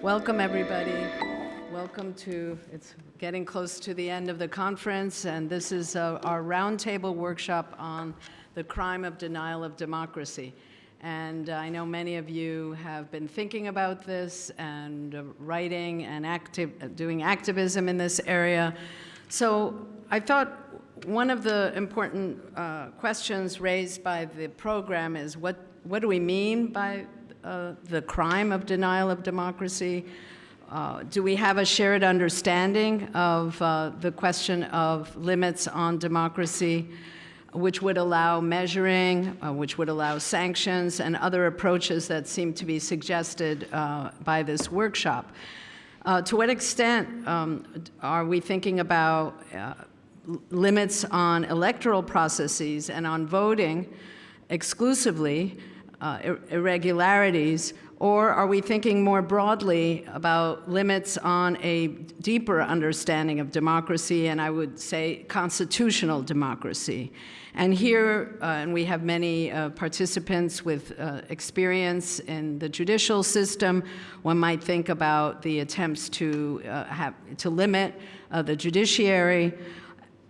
Welcome, everybody. Welcome to, it's getting close to the end of the conference, and this is our roundtable workshop on the crime of denial of democracy. And I know many of you have been thinking about this and writing and doing activism in this area. So I thought one of the important questions raised by the program is what do we mean by the crime of denial of democracy? Do we have a shared understanding of the question of limits on democracy, which would allow measuring, which would allow sanctions, and other approaches that seem to be suggested by this workshop? To what extent are we thinking about limits on electoral processes and on voting exclusively, irregularities, or are we thinking more broadly about limits on a deeper understanding of democracy, and I would say constitutional democracy? And here, and we have many participants with experience in the judicial system. One might think about the attempts to limit the judiciary,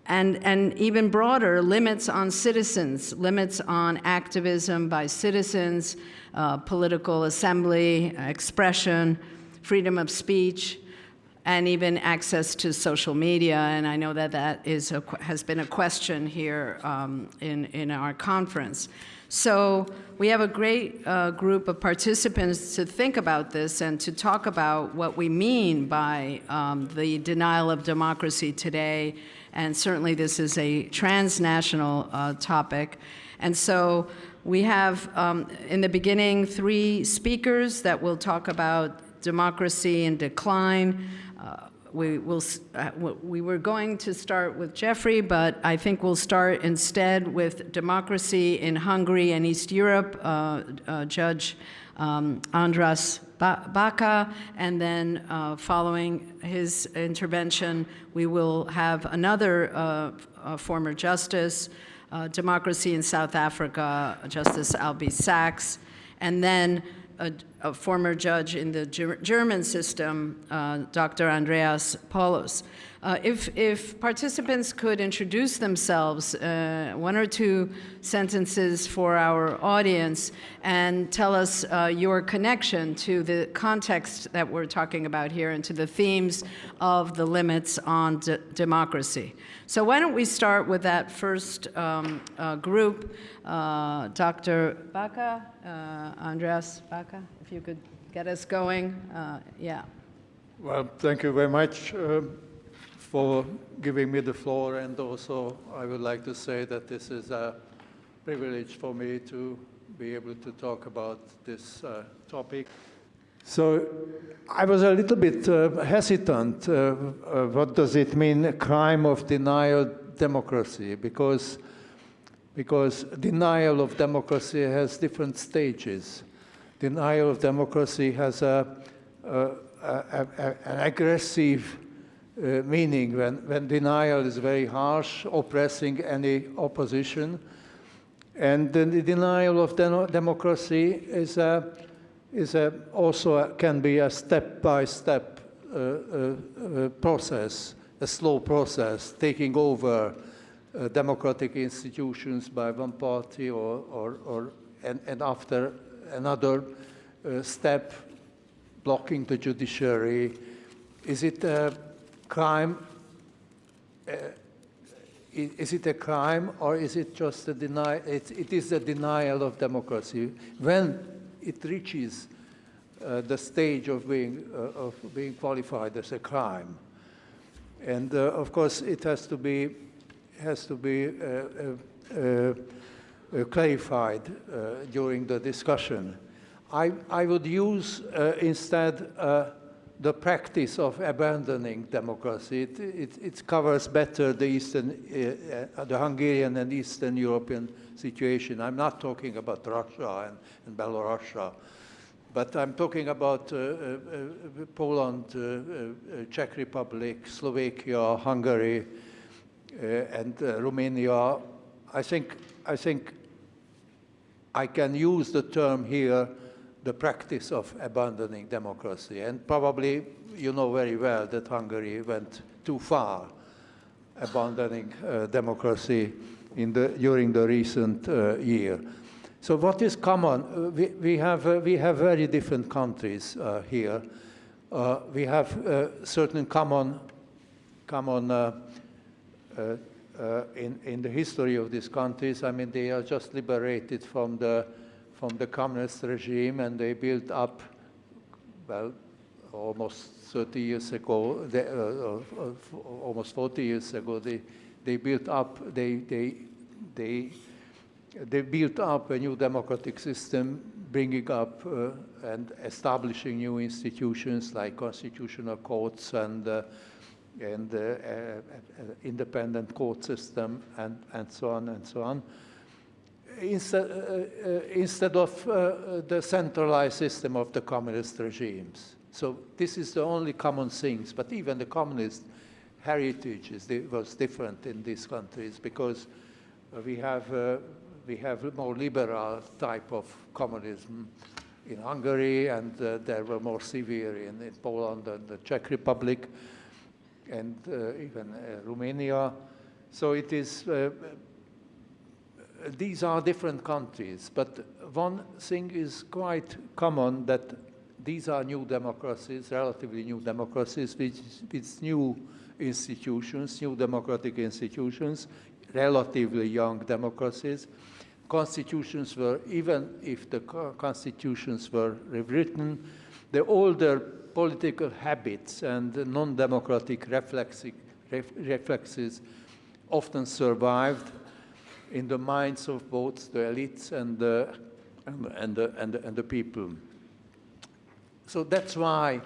and even broader, limits on citizens, limits on activism by citizens, political assembly, expression, freedom of speech, and even access to social media. And I know that that has been a question here in our conference. So we have a great group of participants to think about this and to talk about what we mean by the denial of democracy today. And certainly this is a transnational topic. And so we have, in the beginning, 3 speakers that will talk about democracy in decline. We were going to start with Jeffrey, but I think we'll start instead with democracy in Hungary and East Europe, Judge András Baka, and then following his intervention, we will have another former justice, democracy in South Africa, Justice Albie Sachs, and then a former judge in the German system, Dr. Andreas Paulos. If participants could introduce themselves, 1 or 2 sentences for our audience, and tell us your connection to the context that we're talking about here and to the themes of the limits on democracy. So why don't we start with that first group, Dr. Baka, Andreas Baka, if you could get us going, yeah. Well, thank you very much for giving me the floor, and also I would like to say that this is a privilege for me to be able to talk about this topic. So I was a little bit hesitant. What does it mean, a crime of denial democracy? Because denial of democracy has different stages. Denial of democracy has an aggressive meaning when denial is very harsh, oppressing any opposition. And then the denial of democracy is also can be a step-by-step process, a slow process, taking over democratic institutions by one party and after another step, blocking the judiciary. Is it a crime? Is it a crime, or is it just a denial? It is a denial of democracy when it reaches the stage of being qualified as a crime. And of course, it has to be clarified during the discussion. I would use instead the practice of abandoning democracy. It covers better the Hungarian and Eastern European situation. I'm not talking about Russia and Belarus, but I'm talking about Poland, Czech Republic, Slovakia, Hungary, and Romania. I think I can use the term here the practice of abandoning democracy. And probably you know very well that Hungary went too far abandoning democracy during the recent year. So what is common? We have very different countries here. We have certain common in the history of these countries. I mean, they are just liberated from the communist regime, and they built up, well, almost 30 years ago, almost 40 years ago, they built up a new democratic system, bringing up and establishing new institutions like constitutional courts and independent court system and so on and so on. Instead of the centralized system of the communist regimes. So this is the only common things, but even the communist heritage was different in these countries because we have a more liberal type of communism in Hungary, and they were more severe in Poland and the Czech Republic, and even Romania. So it is, these are different countries, but one thing is quite common, that these are new democracies, relatively new democracies, with new institutions, new democratic institutions, relatively young democracies. Constitutions were, even if the constitutions were rewritten, the older political habits and the non-democratic reflexes often survived in the minds of both the elites and the people. So that's why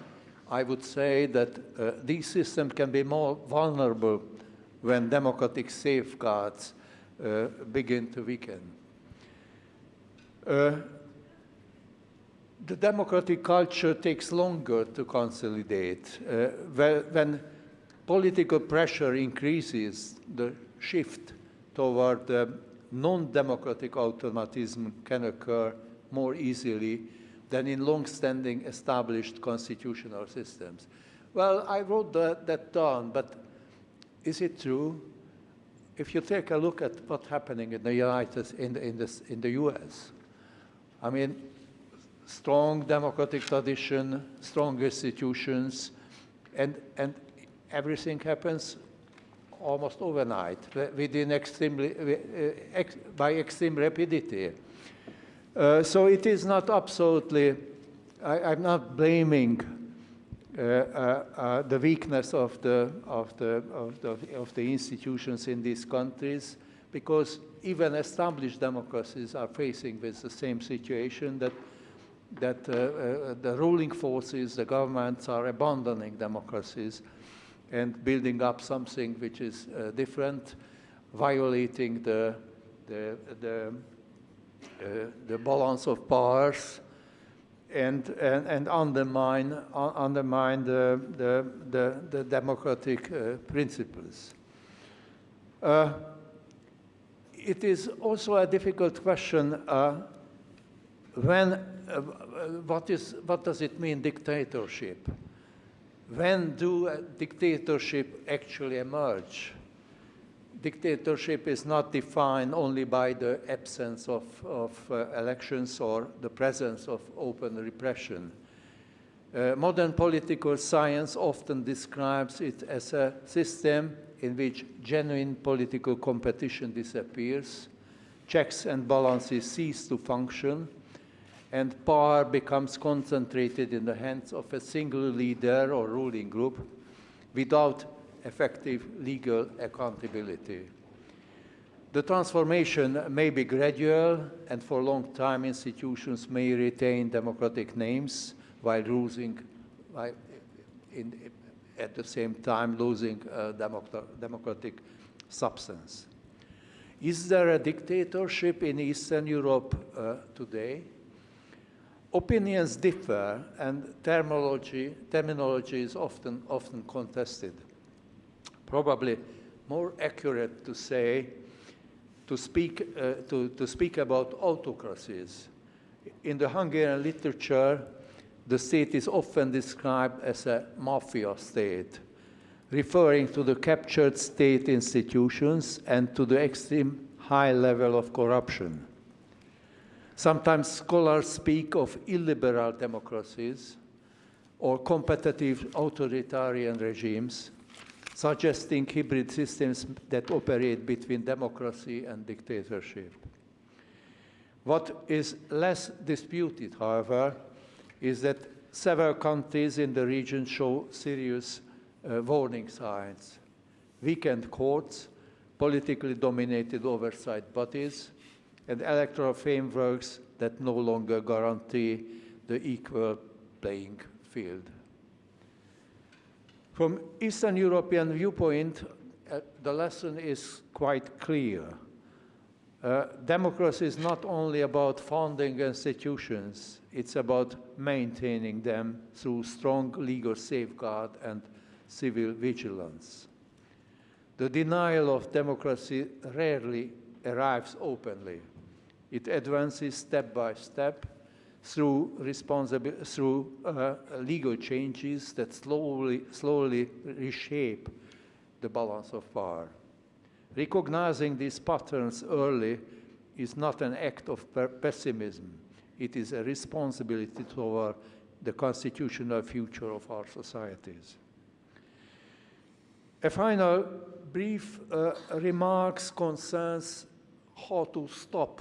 I would say that these systems can be more vulnerable when democratic safeguards begin to weaken. The democratic culture takes longer to consolidate. When political pressure increases, the shift toward non-democratic automatism can occur more easily than in long-standing established constitutional systems. Well, I wrote that down, but is it true? If you take a look at what's happening in the US, I mean, strong democratic tradition, strong institutions, and everything happens almost overnight, by extreme rapidity. So it is not absolutely, I'm not blaming the weakness of the institutions in these countries, because even established democracies are facing with the same situation, that the ruling forces, the governments, are abandoning democracies and building up something which is different, violating the balance of powers, and undermine the democratic principles. It is also a difficult question what does it mean, dictatorship? When do dictatorship actually emerge? Dictatorship is not defined only by the absence of elections or the presence of open repression. Modern political science often describes it as a system in which genuine political competition disappears, checks and balances cease to function, and power becomes concentrated in the hands of a single leader or ruling group without effective legal accountability. The transformation may be gradual, and for a long time institutions may retain democratic names while at the same time losing democratic substance. Is there a dictatorship in Eastern Europe today? Opinions differ, and terminology is often contested. Probably more accurate to say, to speak about autocracies. in the Hungarian literature, the state is often described as a mafia state, referring to the captured state institutions and to the extreme high level of corruption. Sometimes scholars speak of illiberal democracies or competitive authoritarian regimes, suggesting hybrid systems that operate between democracy and dictatorship. What is less disputed, however, is that several countries in the region show serious warning signs: weakened courts, politically dominated oversight bodies, and electoral frameworks that no longer guarantee the equal playing field. From Eastern European viewpoint, the lesson is quite clear. Democracy is not only about founding institutions, it's about maintaining them through strong legal safeguard and civil vigilance. The denial of democracy rarely arrives openly. It advances step by step through legal changes that slowly reshape the balance of power. Recognizing these patterns early is not an act of pessimism. It is a responsibility toward the constitutional future of our societies. A final brief remarks concerns how to stop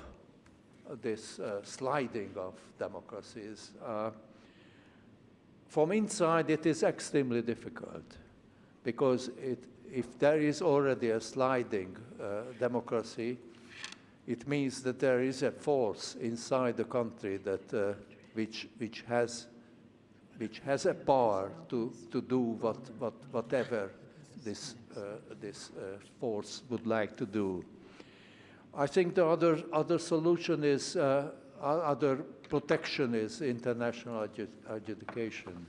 this sliding of democracies. From inside, it is extremely difficult because if there is already a sliding democracy, it means that there is a force inside the country that which has a power to do whatever this force would like to do. I think the other solution is other protection is international adjudication.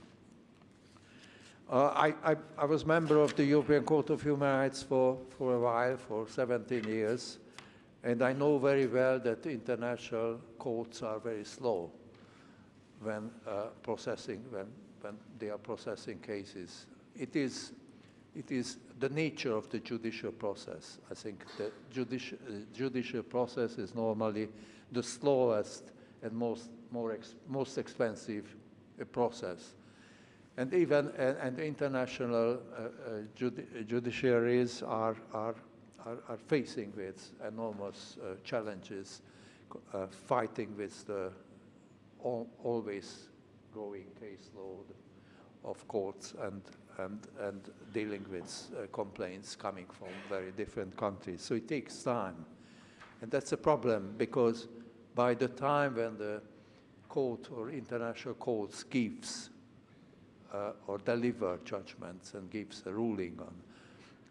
I was member of the European Court of Human Rights for a while, for 17 years, and I know very well that international courts are very slow when they are processing cases. It is the nature of the judicial process. I think the judicial process is normally the slowest and most expensive process. And even international judiciaries are facing with enormous challenges, fighting with the always growing caseload of courts and dealing with complaints coming from very different countries. So it takes time. And that's a problem because by the time when the court or international courts gives or deliver judgments and gives a ruling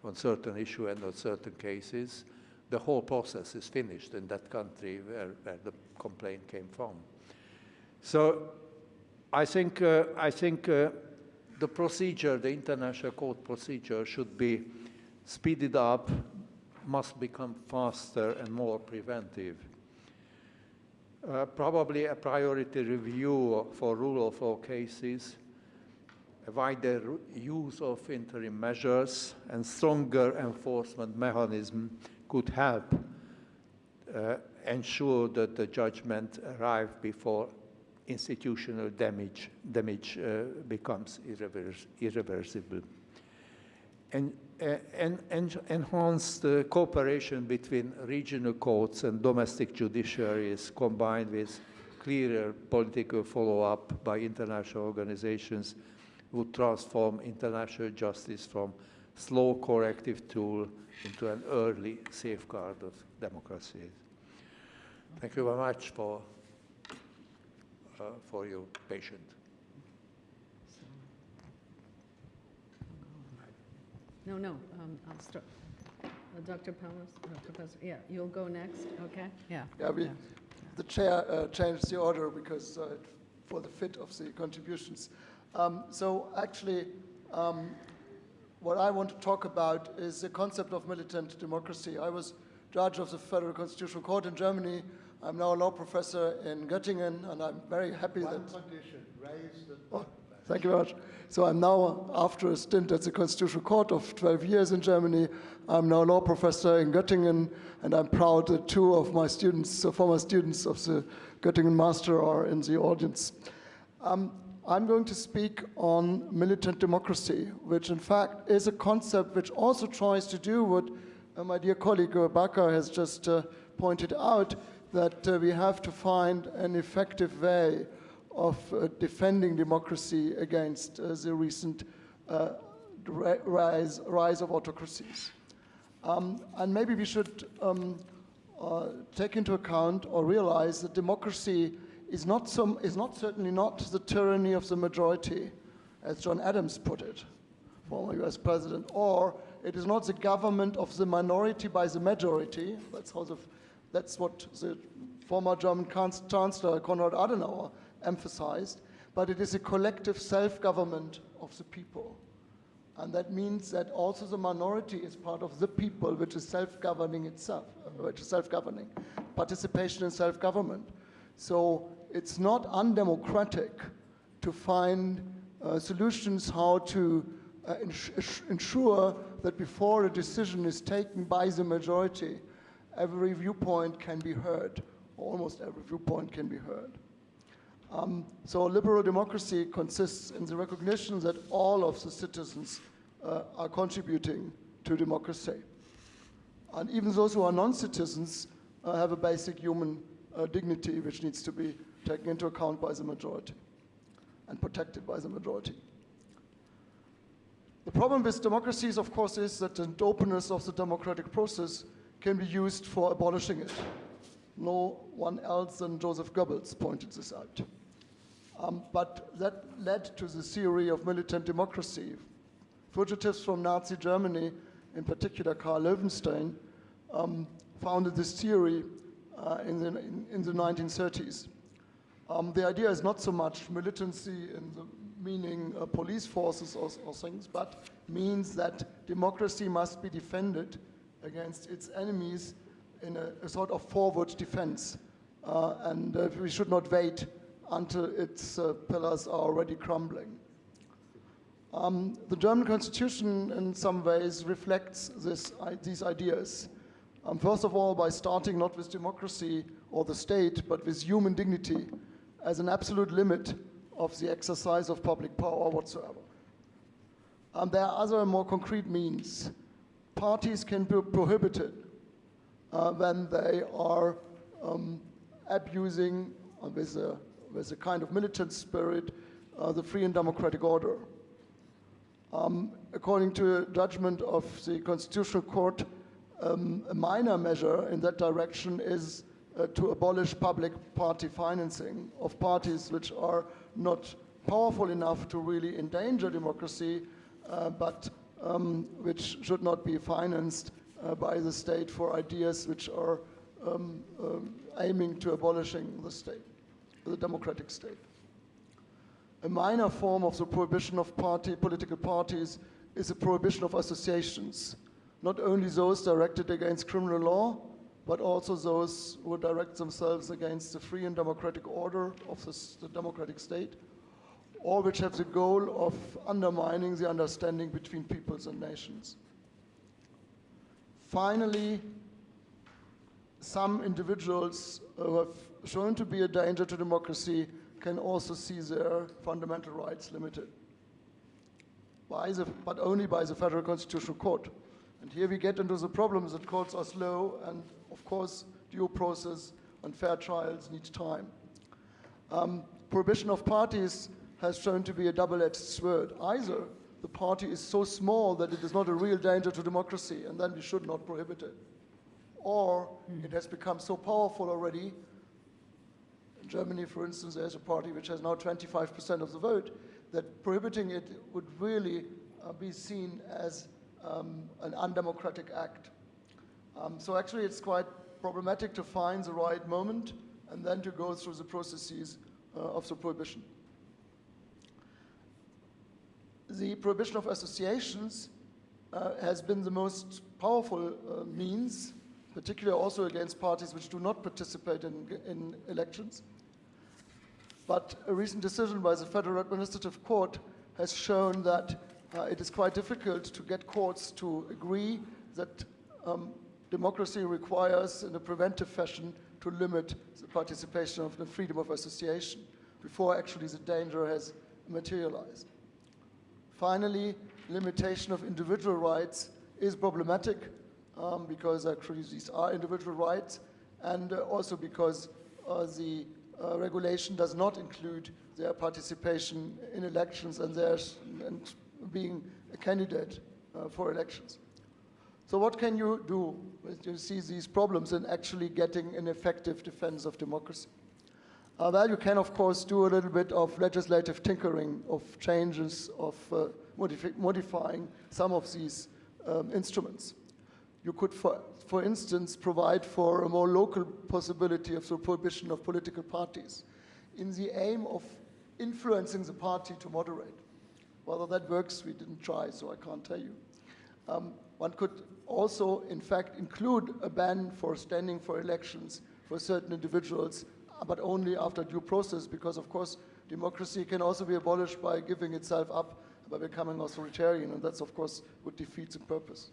on certain issue and on certain cases, the whole process is finished in that country where the complaint came from. So I think the procedure, the international court procedure, should be speeded up, must become faster and more preventive. Probably a priority review for rule of law cases, a wider use of interim measures, and stronger enforcement mechanism could help ensure that the judgment arrives before institutional damage becomes irreversible. And enhance the cooperation between regional courts and domestic judiciaries combined with clearer political follow-up by international organizations would transform international justice from slow corrective tool into an early safeguard of democracy. Thank you very much for your patience. No, I'll start. Dr. Paulus, Professor, yeah, you'll go next, okay? Yeah. The chair changed the order because for the fit of the contributions. So actually, what I want to talk about is the concept of militant democracy. I was judge of the Federal Constitutional Court in Germany I'm now a law professor in Göttingen, and I'm very happy One that... condition, raise the... Oh, thank you very much. So I'm now, after a stint at the Constitutional Court of 12 years in Germany, I'm now a law professor in Göttingen, and I'm proud that two of my students, former students of the Göttingen Master, are in the audience. I'm going to speak on militant democracy, which in fact is a concept which also tries to do what my dear colleague Bakker has just pointed out, that we have to find an effective way of defending democracy against the recent rise of autocracies. And maybe we should take into account or realize that democracy is certainly not the tyranny of the majority, as John Adams put it, former US president, or it is not the government of the minority by the majority. That's what the former German Chancellor Konrad Adenauer emphasized, but it is a collective self-government of the people. And that means that also the minority is part of the people, which is self-governing itself, which is self-governing, participation in self-government. So it's not undemocratic to find solutions how to ensure that before a decision is taken by the majority, every viewpoint can be heard, almost every viewpoint can be heard. So liberal democracy consists in the recognition that all of the citizens are contributing to democracy. And even those who are non-citizens have a basic human dignity which needs to be taken into account by the majority and protected by the majority. The problem with democracies, of course, is that the openness of the democratic process can be used for abolishing it. No one else than Joseph Goebbels pointed this out. But that led to the theory of militant democracy. Fugitives from Nazi Germany, in particular Karl Löwenstein, founded this theory in the 1930s. The idea is not so much militancy in the meaning police forces or things, but means that democracy must be defended against its enemies in a sort of forward defense. And we should not wait until its pillars are already crumbling. The German constitution in some ways reflects these ideas. First of all, by starting not with democracy or the state, but with human dignity as an absolute limit of the exercise of public power whatsoever. There are other more concrete means. Parties can be prohibited when they are abusing, with a kind of militant spirit, the free and democratic order. According to a judgment of the Constitutional Court, a minor measure in that direction is to abolish public party financing of parties which are not powerful enough to really endanger democracy, but which should not be financed by the state for ideas which are aiming to abolishing the state, the democratic state. A minor form of the prohibition of political parties is a prohibition of associations, not only those directed against criminal law, but also those who direct themselves against the free and democratic order of the democratic state, or which have the goal of undermining the understanding between peoples and nations. Finally, some individuals who have shown to be a danger to democracy can also see their fundamental rights limited, but only by the Federal Constitutional Court. And here we get into the problems that courts are slow, and of course, due process and fair trials need time. Prohibition of parties has shown to be a double-edged sword. Either the party is so small that it is not a real danger to democracy, and then we should not prohibit it. Or it has become so powerful already. In Germany, for instance, there's a party which has now 25% of the vote, that prohibiting it would really be seen as an undemocratic act. So actually it's quite problematic to find the right moment and then to go through the processes of the prohibition. The prohibition of associations has been the most powerful means particularly also against parties which do not participate in elections. But a recent decision by the Federal Administrative Court has shown that it is quite difficult to get courts to agree that democracy requires, in a preventive fashion, to limit the participation of the freedom of association before actually the danger has materialized. Finally, limitation of individual rights is problematic because actually these are individual rights, and also because the regulation does not include their participation in elections and being a candidate for elections. So what can you do when you see these problems in actually getting an effective defense of democracy? Well, you can, of course, do a little bit of legislative tinkering, of changes, of modifying some of these instruments. You could, for instance, provide for a more local possibility of the prohibition of political parties in the aim of influencing the party to moderate. Whether that works, we didn't try, so I can't tell you. One could also, in fact, include a ban for standing for elections for certain individuals, but only after due process, because, of course, democracy can also be abolished by giving itself up, by becoming authoritarian, and that's, of course, would defeat the purpose.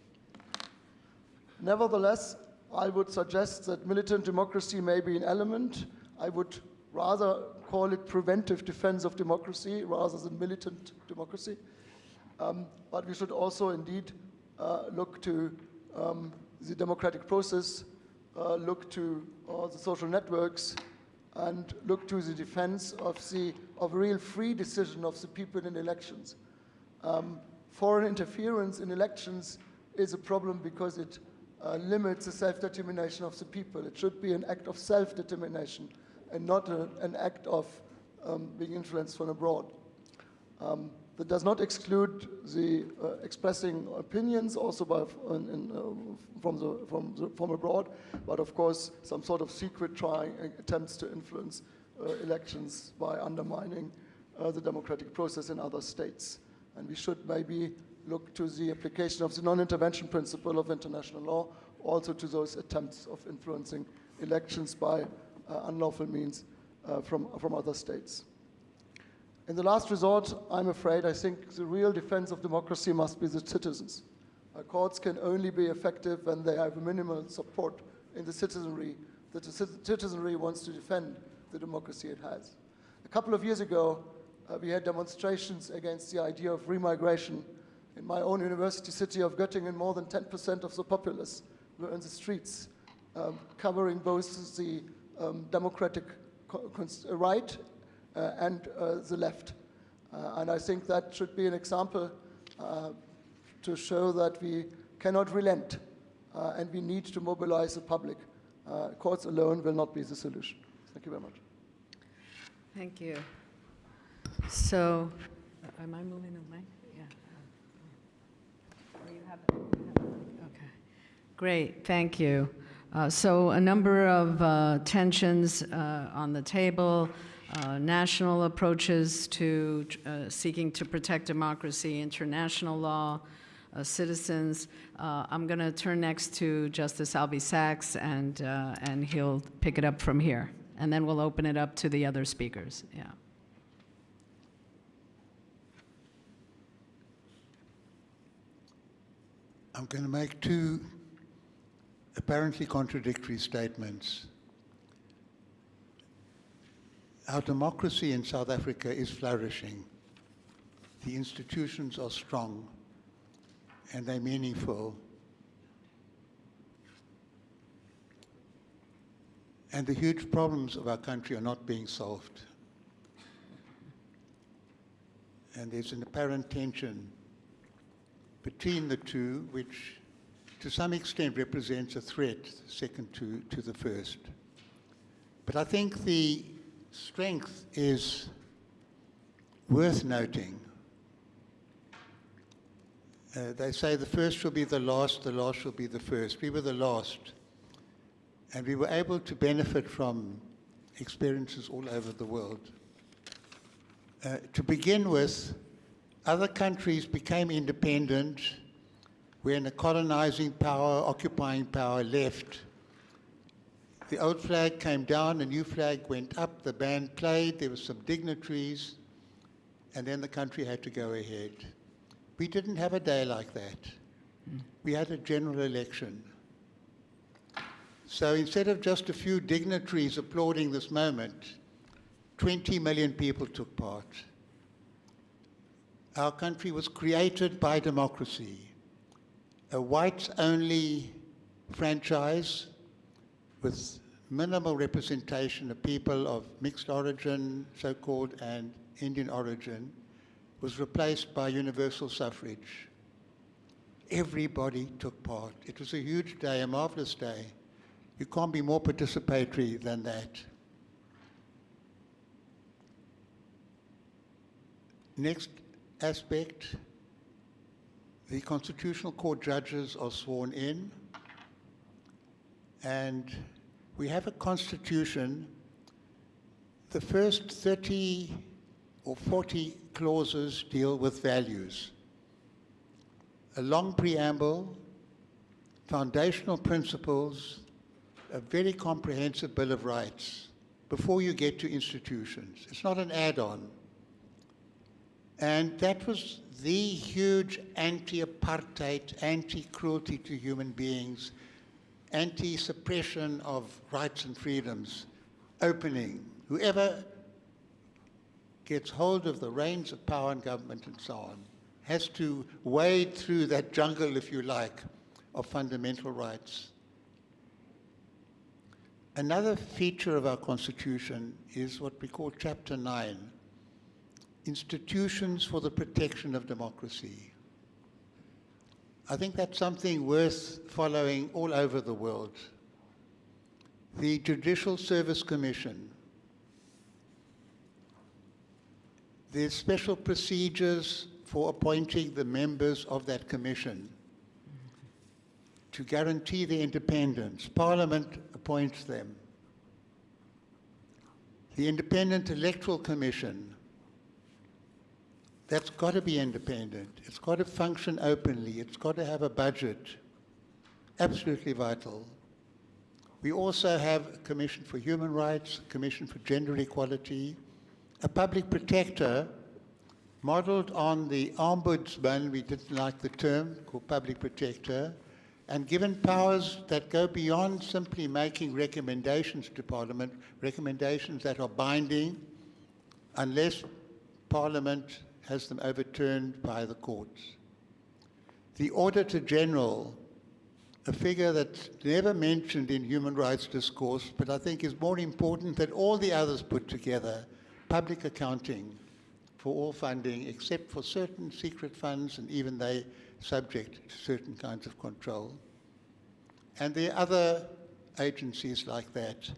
Nevertheless, I would suggest that militant democracy may be an element. I would rather call it preventive defense of democracy rather than militant democracy. But we should also indeed look to the democratic process, look to the social networks, and look to the defense of real free decision of the people in elections. Foreign interference in elections is a problem because it limits the self-determination of the people. It should be an act of self-determination and not an act of being influenced from abroad. That does not exclude the expressing opinions also from abroad, but of course some sort of secret trying attempts to influence elections by undermining the democratic process in other states. And we should maybe look to the application of the non-intervention principle of international law, also to those attempts of influencing elections by unlawful means from other states. In the last resort, I'm afraid, I think the real defense of democracy must be the citizens. Courts can only be effective when they have minimal support in the citizenry, that the citizenry wants to defend the democracy it has. A couple of years ago, we had demonstrations against the idea of remigration. In my own university city of Göttingen, more than 10% of the populace were in the streets, covering both the democratic right and the left. And I think that should be an example to show that we cannot relent and we need to mobilize the public. Courts alone will not be the solution. Thank you very much. Thank you. So, am I moving the mic? Yeah. Oh, you have it. Okay. Great, thank you. So a number of tensions on the table, national approaches to seeking to protect democracy, international law, citizens. I'm going to turn next to Justice Albie Sachs, and he'll pick it up from here. And then we'll open it up to the other speakers. Yeah. I'm going to make two apparently contradictory statements. Our democracy in South Africa is flourishing. The institutions are strong and they're meaningful. And the huge problems of our country are not being solved. And there's an apparent tension between the two, which to some extent represents a threat, second to the first. But I think the strength is worth noting. They say the first will be the last will be the first. We were the last, and we were able to benefit from experiences all over the world. To begin with, other countries became independent when the colonizing power, occupying power left, the old flag came down, a new flag went up, the band played, there were some dignitaries, and then the country had to go ahead. We didn't have a day like that. We had a general election. So instead of just a few dignitaries applauding this moment, 20 million people took part. Our country was created by democracy, a whites-only franchise with minimal representation of people of mixed origin, so-called, and Indian origin, was replaced by universal suffrage. Everybody took part. It was a huge day, a marvelous day. You can't be more participatory than that. Next aspect, the Constitutional Court judges are sworn in, and we have a constitution. The first 30 or 40 clauses deal with values. A long preamble, foundational principles, a very comprehensive Bill of Rights before you get to institutions. It's not an add-on. And that was the huge anti-apartheid, anti-cruelty to human beings, anti-suppression of rights and freedoms opening. Whoever gets hold of the reins of power and government and so on has to wade through that jungle, if you like, of fundamental rights. Another feature of our Constitution is what we call Chapter 9, Institutions for the Protection of Democracy. I think that's something worth following all over the world. The Judicial Service Commission. There's special procedures for appointing the members of that commission to guarantee their independence. Parliament appoints them. The Independent Electoral Commission, that's got to be independent. It's got to function openly. It's got to have a budget. Absolutely vital. We also have a Commission for Human Rights, a Commission for Gender Equality, a public protector modeled on the ombudsman, we didn't like the term, called public protector, and given powers that go beyond simply making recommendations to Parliament, recommendations that are binding, unless Parliament has them overturned by the courts. The Auditor General, a figure that's never mentioned in human rights discourse, but I think is more important than all the others put together, public accounting for all funding, except for certain secret funds, and even they subject to certain kinds of control. And there are other agencies like that,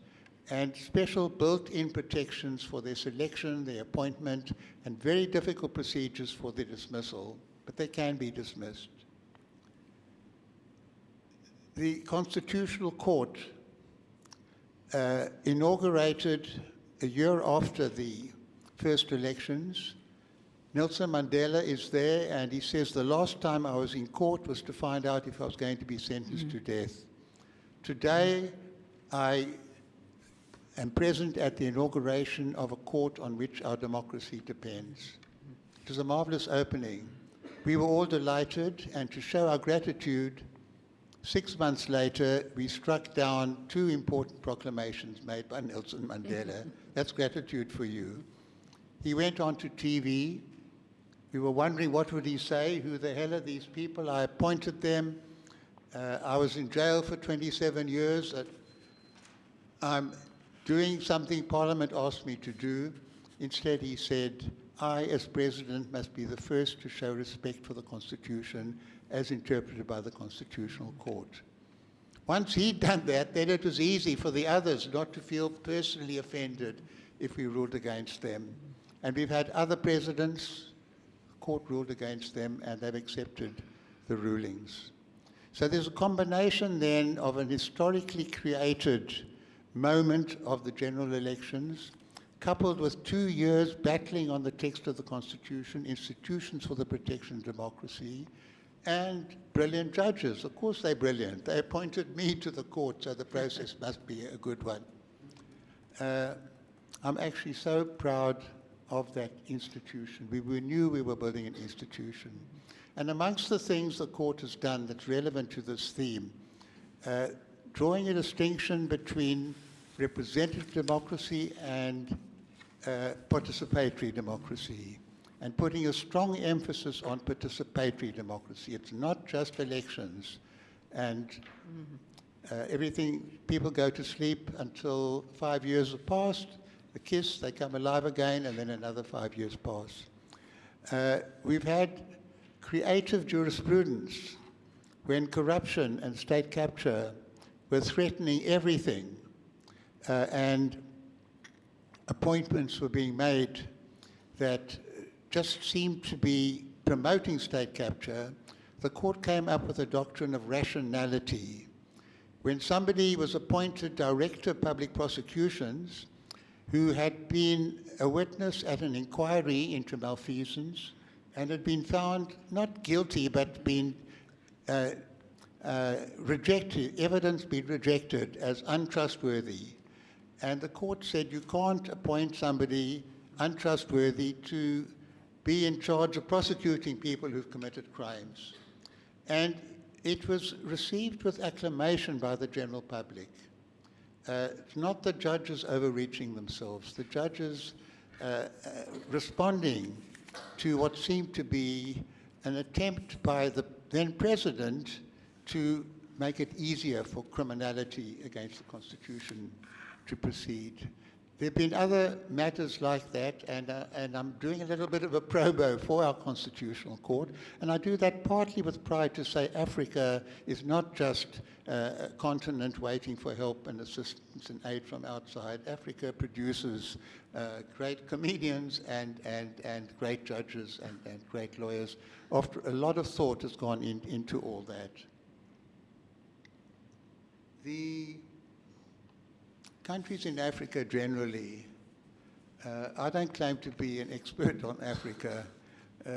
and special built-in protections for their selection, their appointment, and very difficult procedures for their dismissal, but they can be dismissed. The Constitutional Court inaugurated a year after the first elections. Nelson Mandela is there, and he says, the last time I was in court was to find out if I was going to be sentenced to death. Today, I am present at the inauguration of a court on which our democracy depends. It was a marvelous opening. We were all delighted, and to show our gratitude, 6 months later, we struck down 2 important proclamations made by Nelson Mandela. That's gratitude for you. He went on to TV. We were wondering what would he say, who the hell are these people? I appointed them. I was in jail for 27 years. I'm doing something Parliament asked me to do. Instead, he said, I, as President, must be the first to show respect for the Constitution as interpreted by the Constitutional Court. Once he'd done that, then it was easy for the others not to feel personally offended if we ruled against them. And we've had other presidents, the court ruled against them, and they've accepted the rulings. So there's a combination then of an historically created moment of the general elections, coupled with 2 years battling on the text of the Constitution, institutions for the protection of democracy, and brilliant judges. Of course they're brilliant. They appointed me to the court, so the process must be a good one. I'm actually so proud of that institution. We knew we were building an institution. And amongst the things the court has done that's relevant to this theme, drawing a distinction between representative democracy and participatory democracy, and putting a strong emphasis on participatory democracy. It's not just elections and everything. People go to sleep until 5 years have passed, the kiss, they come alive again, and then another 5 years pass. We've had creative jurisprudence when corruption and state capture were threatening everything, and appointments were being made that just seemed to be promoting state capture. The court came up with a doctrine of rationality. When somebody was appointed Director of Public Prosecutions, who had been a witness at an inquiry into malfeasance and had been found not guilty but been rejected, evidence been rejected as untrustworthy. And the court said you can't appoint somebody untrustworthy to be in charge of prosecuting people who've committed crimes. And it was received with acclamation by the general public. It's not the judges overreaching themselves, the judges responding to what seemed to be an attempt by the then president to make it easier for criminality against the Constitution to proceed. There have been other matters like that, and I'm doing a little bit of a pro bono for our Constitutional Court, and I do that partly with pride to say Africa is not just a continent waiting for help and assistance and aid from outside. Africa produces great comedians and great judges and great lawyers. After a lot of thought has gone into all that. The countries in Africa generally, I don't claim to be an expert on Africa.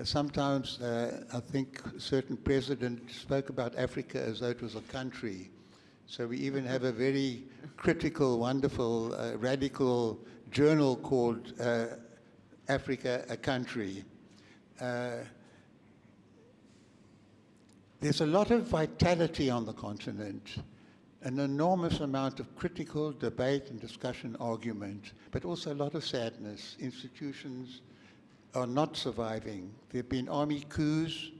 Sometimes I think a certain president spoke about Africa as though it was a country. So we even have a very critical, wonderful, radical journal called Africa, a Country. There's a lot of vitality on the continent, an enormous amount of critical debate and discussion, argument, but also a lot of sadness. Institutions are not surviving. There have been army coups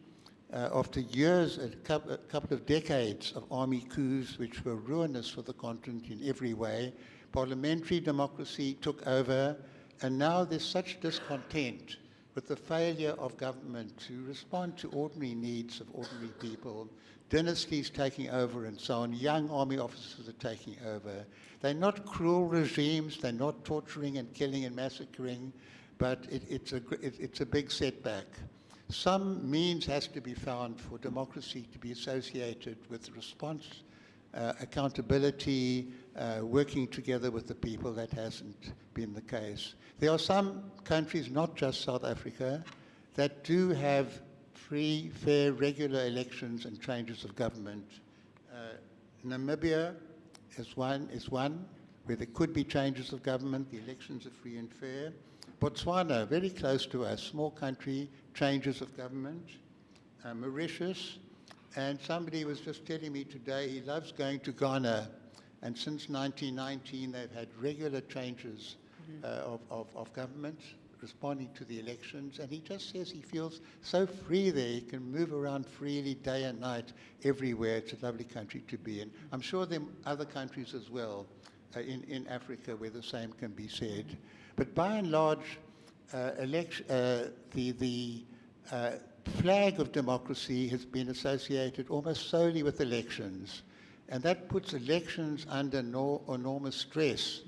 after years, a couple of decades of army coups which were ruinous for the continent in every way. Parliamentary democracy took over, and now there's such discontent with the failure of government to respond to ordinary needs of ordinary people. Dynasties taking over and so on. Young army officers are taking over. They're not cruel regimes. They're not torturing and killing and massacring, but it's a big setback. Some means has to be found for democracy to be associated with response, accountability, working together with the people. That hasn't been the case. There are some countries, not just South Africa, that do have free, fair, regular elections and changes of government. Namibia is one where there could be changes of government. The elections are free and fair. Botswana, very close to us, small country, changes of government. Mauritius, and somebody was just telling me today he loves going to Ghana, and since 1919 they've had regular changes of government responding to the elections, and he just says he feels so free there. He can move around freely day and night everywhere. It's a lovely country to be in. I'm sure there are other countries as well in Africa where the same can be said. But by and large, the flag of democracy has been associated almost solely with elections. And that puts elections under enormous stress.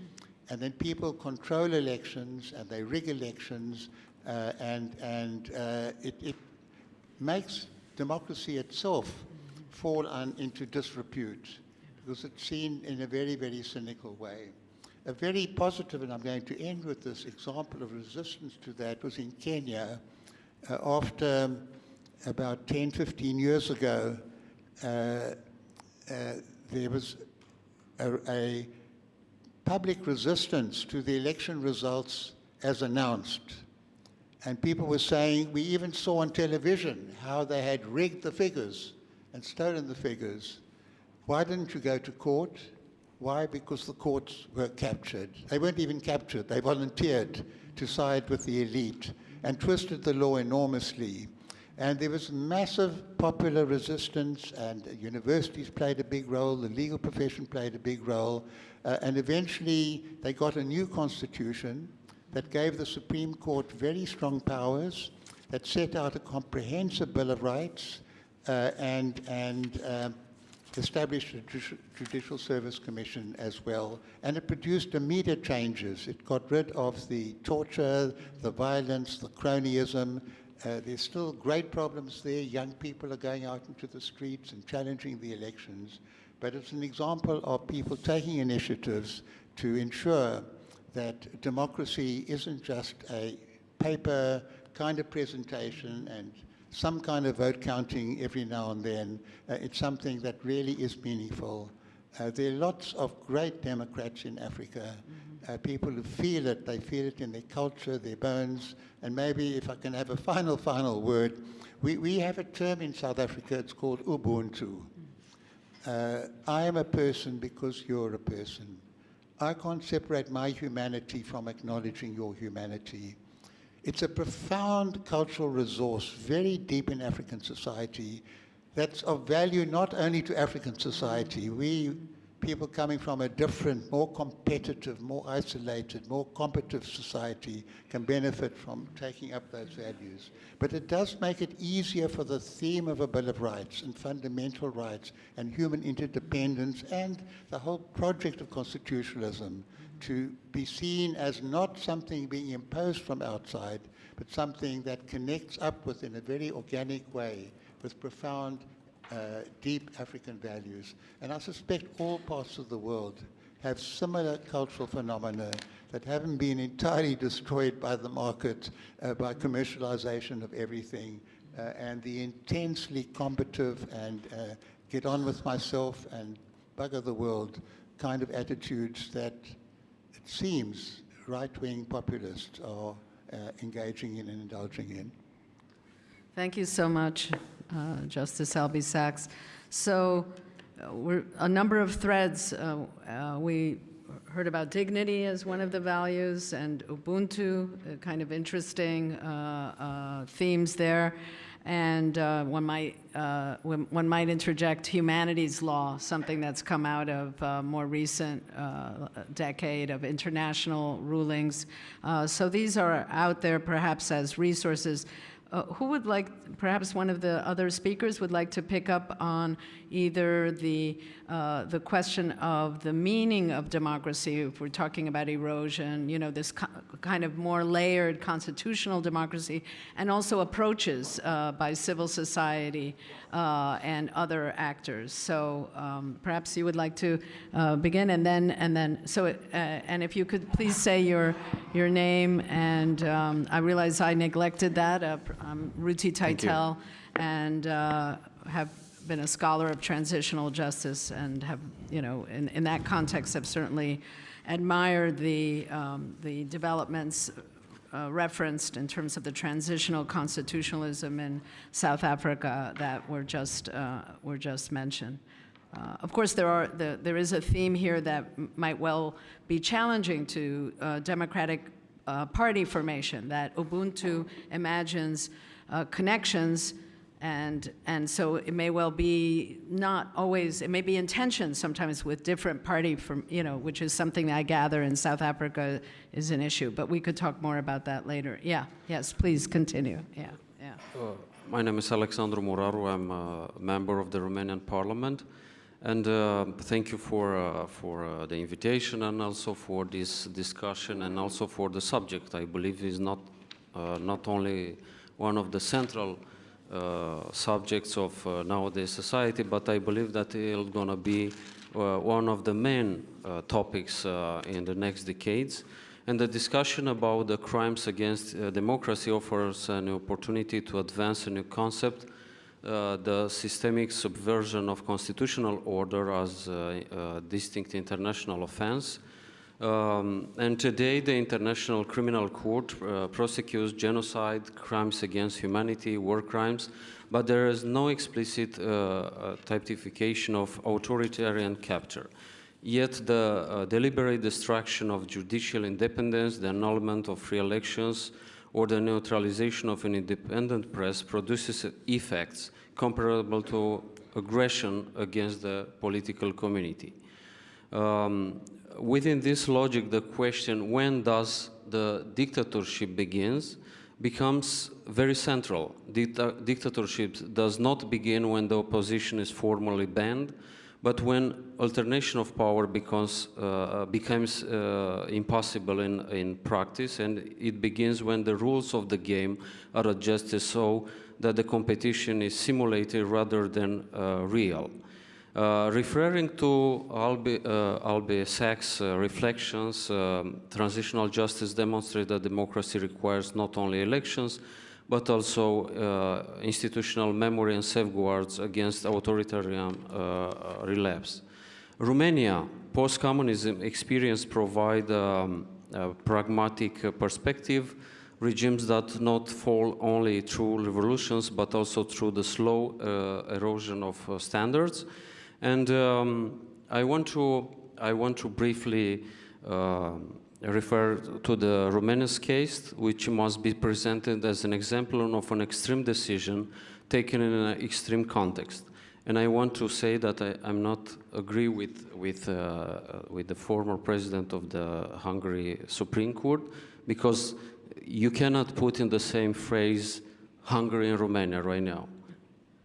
And then people control elections and they rig elections, and it makes democracy itself fall into disrepute because it's seen in a very, very cynical way. A very positive, and I'm going to end with this example of resistance to that, was in Kenya after about 10, 15 years ago, there was a public resistance to the election results as announced. And people were saying, we even saw on television how they had rigged the figures and stolen the figures. Why didn't you go to court? Why? Because the courts were captured. They weren't even captured. They volunteered to side with the elite and twisted the law enormously. And there was massive popular resistance, and universities played a big role, the legal profession played a big role, and eventually they got a new constitution that gave the Supreme Court very strong powers, that set out a comprehensive Bill of Rights, and established a Judicial Service Commission as well. And it produced immediate changes. It got rid of the torture, the violence, the cronyism. There's still great problems there. Young people are going out into the streets and challenging the elections. But it's an example of people taking initiatives to ensure that democracy isn't just a paper kind of presentation and some kind of vote counting every now and then. It's something that really is meaningful. There are lots of great Democrats in Africa, people who feel it. They feel it in their culture, their bones. And maybe if I can have a final word, we have a term in South Africa, it's called Ubuntu. I am a person because you're a person. I can't separate my humanity from acknowledging your humanity. It's a profound cultural resource, very deep in African society, that's of value not only to African society. We, people coming from a different, more competitive, more isolated, more competitive society can benefit from taking up those values. But it does make it easier for the theme of a Bill of Rights and fundamental rights and human interdependence and the whole project of constitutionalism to be seen as not something being imposed from outside, but something that connects up with in a very organic way with profound, deep African values. And I suspect all parts of the world have similar cultural phenomena that haven't been entirely destroyed by the market, by commercialization of everything, and the intensely combative and get on with myself and bugger the world kind of attitudes that it seems right-wing populists are engaging in and indulging in. Thank you so much, Justice Albie Sachs. So a number of threads. We heard about dignity as one of the values, and Ubuntu, kind of interesting themes there. And one might interject humanities law, something that's come out of more recent decade of international rulings. So these are out there perhaps as resources. Who would like, perhaps one of the other speakers would like to pick up on either the question of the meaning of democracy, if we're talking about erosion, you know, this kind of more layered constitutional democracy, and also approaches by civil society and other actors. So perhaps you would like to begin, and if you could please say your name, and I realize I neglected that. I'm Ruti Taitel, and have been a scholar of transitional justice, and have, you know, in that context, have certainly admired the developments referenced in terms of the transitional constitutionalism in South Africa that were just mentioned. Of course, there is a theme here that might well be challenging to democratic party formation, that Ubuntu imagines connections, and so it may well be not always, it may be in tension sometimes with different party, which is something that I gather in South Africa is an issue, but we could talk more about that later. Yeah, yes, please continue. Yeah. My name is Alexandru Muraru. I'm a member of the Romanian Parliament. And thank you for the invitation, and also for this discussion, and also for the subject. I believe is not only one of the central subjects of nowadays society, but I believe that it's going to be one of the main topics in the next decades. And the discussion about the crimes against democracy offers an opportunity to advance a new concept, the systemic subversion of constitutional order as a distinct international offense. And today the International Criminal Court prosecutes genocide, crimes against humanity, war crimes, but there is no explicit typification of authoritarian capture. Yet the deliberate destruction of judicial independence, the annulment of free elections, or the neutralization of an independent press produces effects comparable to aggression against the political community. Within this logic, the question, when does the dictatorship begins, becomes very central. Dictatorship does not begin when the opposition is formally banned, but when alternation of power becomes impossible in practice, and it begins when the rules of the game are adjusted so that the competition is simulated rather than real. Referring to Albe Sachs' reflections, transitional justice demonstrates that democracy requires not only elections, but also institutional memory and safeguards against authoritarian relapse. Romania, post-communism experience provide a pragmatic perspective, regimes that not fall only through revolutions, but also through the slow erosion of standards. And I want to briefly refer to the Romanian case, which must be presented as an example of an extreme decision taken in an extreme context. And I want to say that I'm not agree with the former president of the Hungarian Supreme Court, because you cannot put in the same phrase Hungary and Romania right now.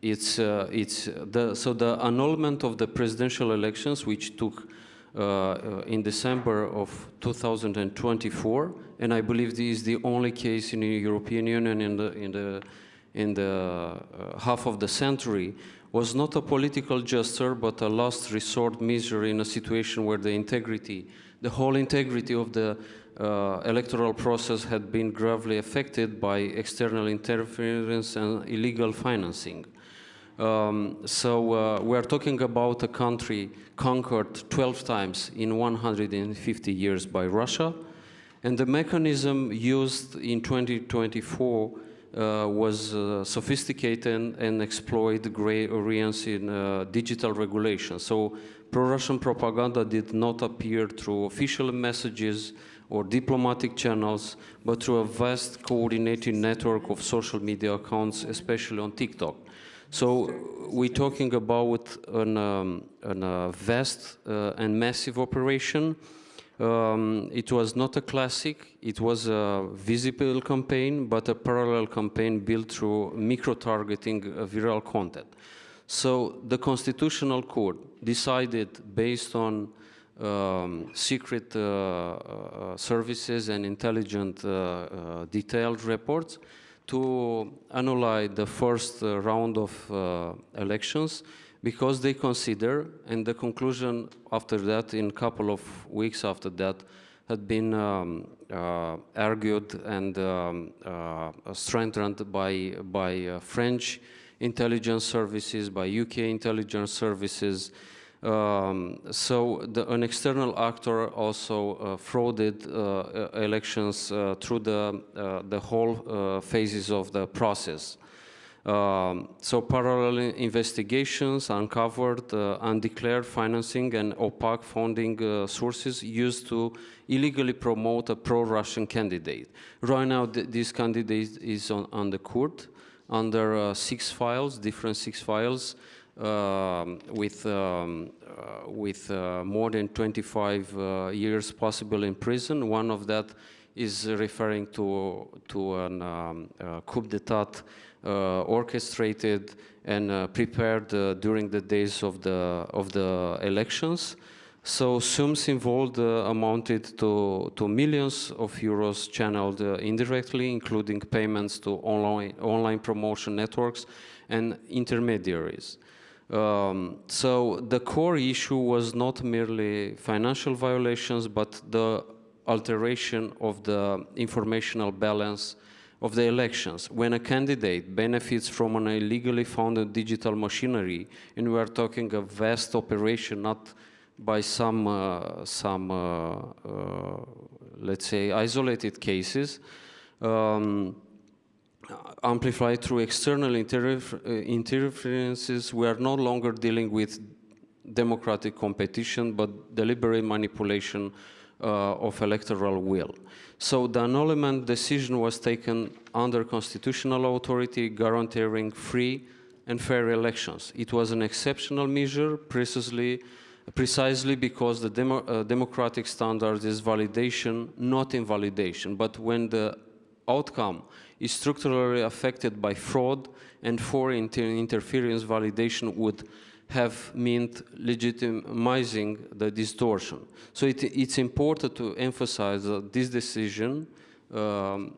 So the annulment of the presidential elections, which took in December of 2024, and I believe this is the only case in the European Union in the half of the century, was not a political gesture, but a last resort measure in a situation where the whole integrity of the electoral process had been gravely affected by external interference and illegal financing. So we are talking about a country conquered 12 times in 150 years by Russia, and the mechanism used in 2024 was sophisticated and exploit gray areas in digital regulation. So pro-Russian propaganda did not appear through official messages or diplomatic channels, but through a vast coordinated network of social media accounts, especially on TikTok. So we're talking about a vast and massive operation. It was not a classic, it was a visible campaign, but a parallel campaign built through micro-targeting viral content. So the Constitutional Court decided, based on secret services and intelligent detailed reports, to annul the first round of elections, because they consider, and the conclusion after that, in a couple of weeks after that, had been argued and strengthened by French intelligence services, by UK intelligence services. So an external actor also frauded elections through the whole phases of the process. So parallel investigations uncovered undeclared financing and opaque funding sources used to illegally promote a pro-Russian candidate. Right now, this candidate is on the court under 6 files, different 6 files, with more than 25 years possible in prison. One of that is referring to an coup d'état orchestrated and prepared during the days of the elections. So sums involved amounted to millions of euros channeled indirectly, including payments to online promotion networks and intermediaries. So the core issue was not merely financial violations, but the alteration of the informational balance of the elections. When a candidate benefits from an illegally founded digital machinery, and we are talking a vast operation, not by some let's say, isolated cases, amplified through external interferences, we are no longer dealing with democratic competition, but deliberate manipulation of electoral will. So the annulment decision was taken under constitutional authority, guaranteeing free and fair elections. It was an exceptional measure, precisely because the democratic standard is validation, not invalidation. But when the outcome is structurally affected by fraud and foreign interference, validation would have meant legitimizing the distortion. So it's important to emphasize that this decision, the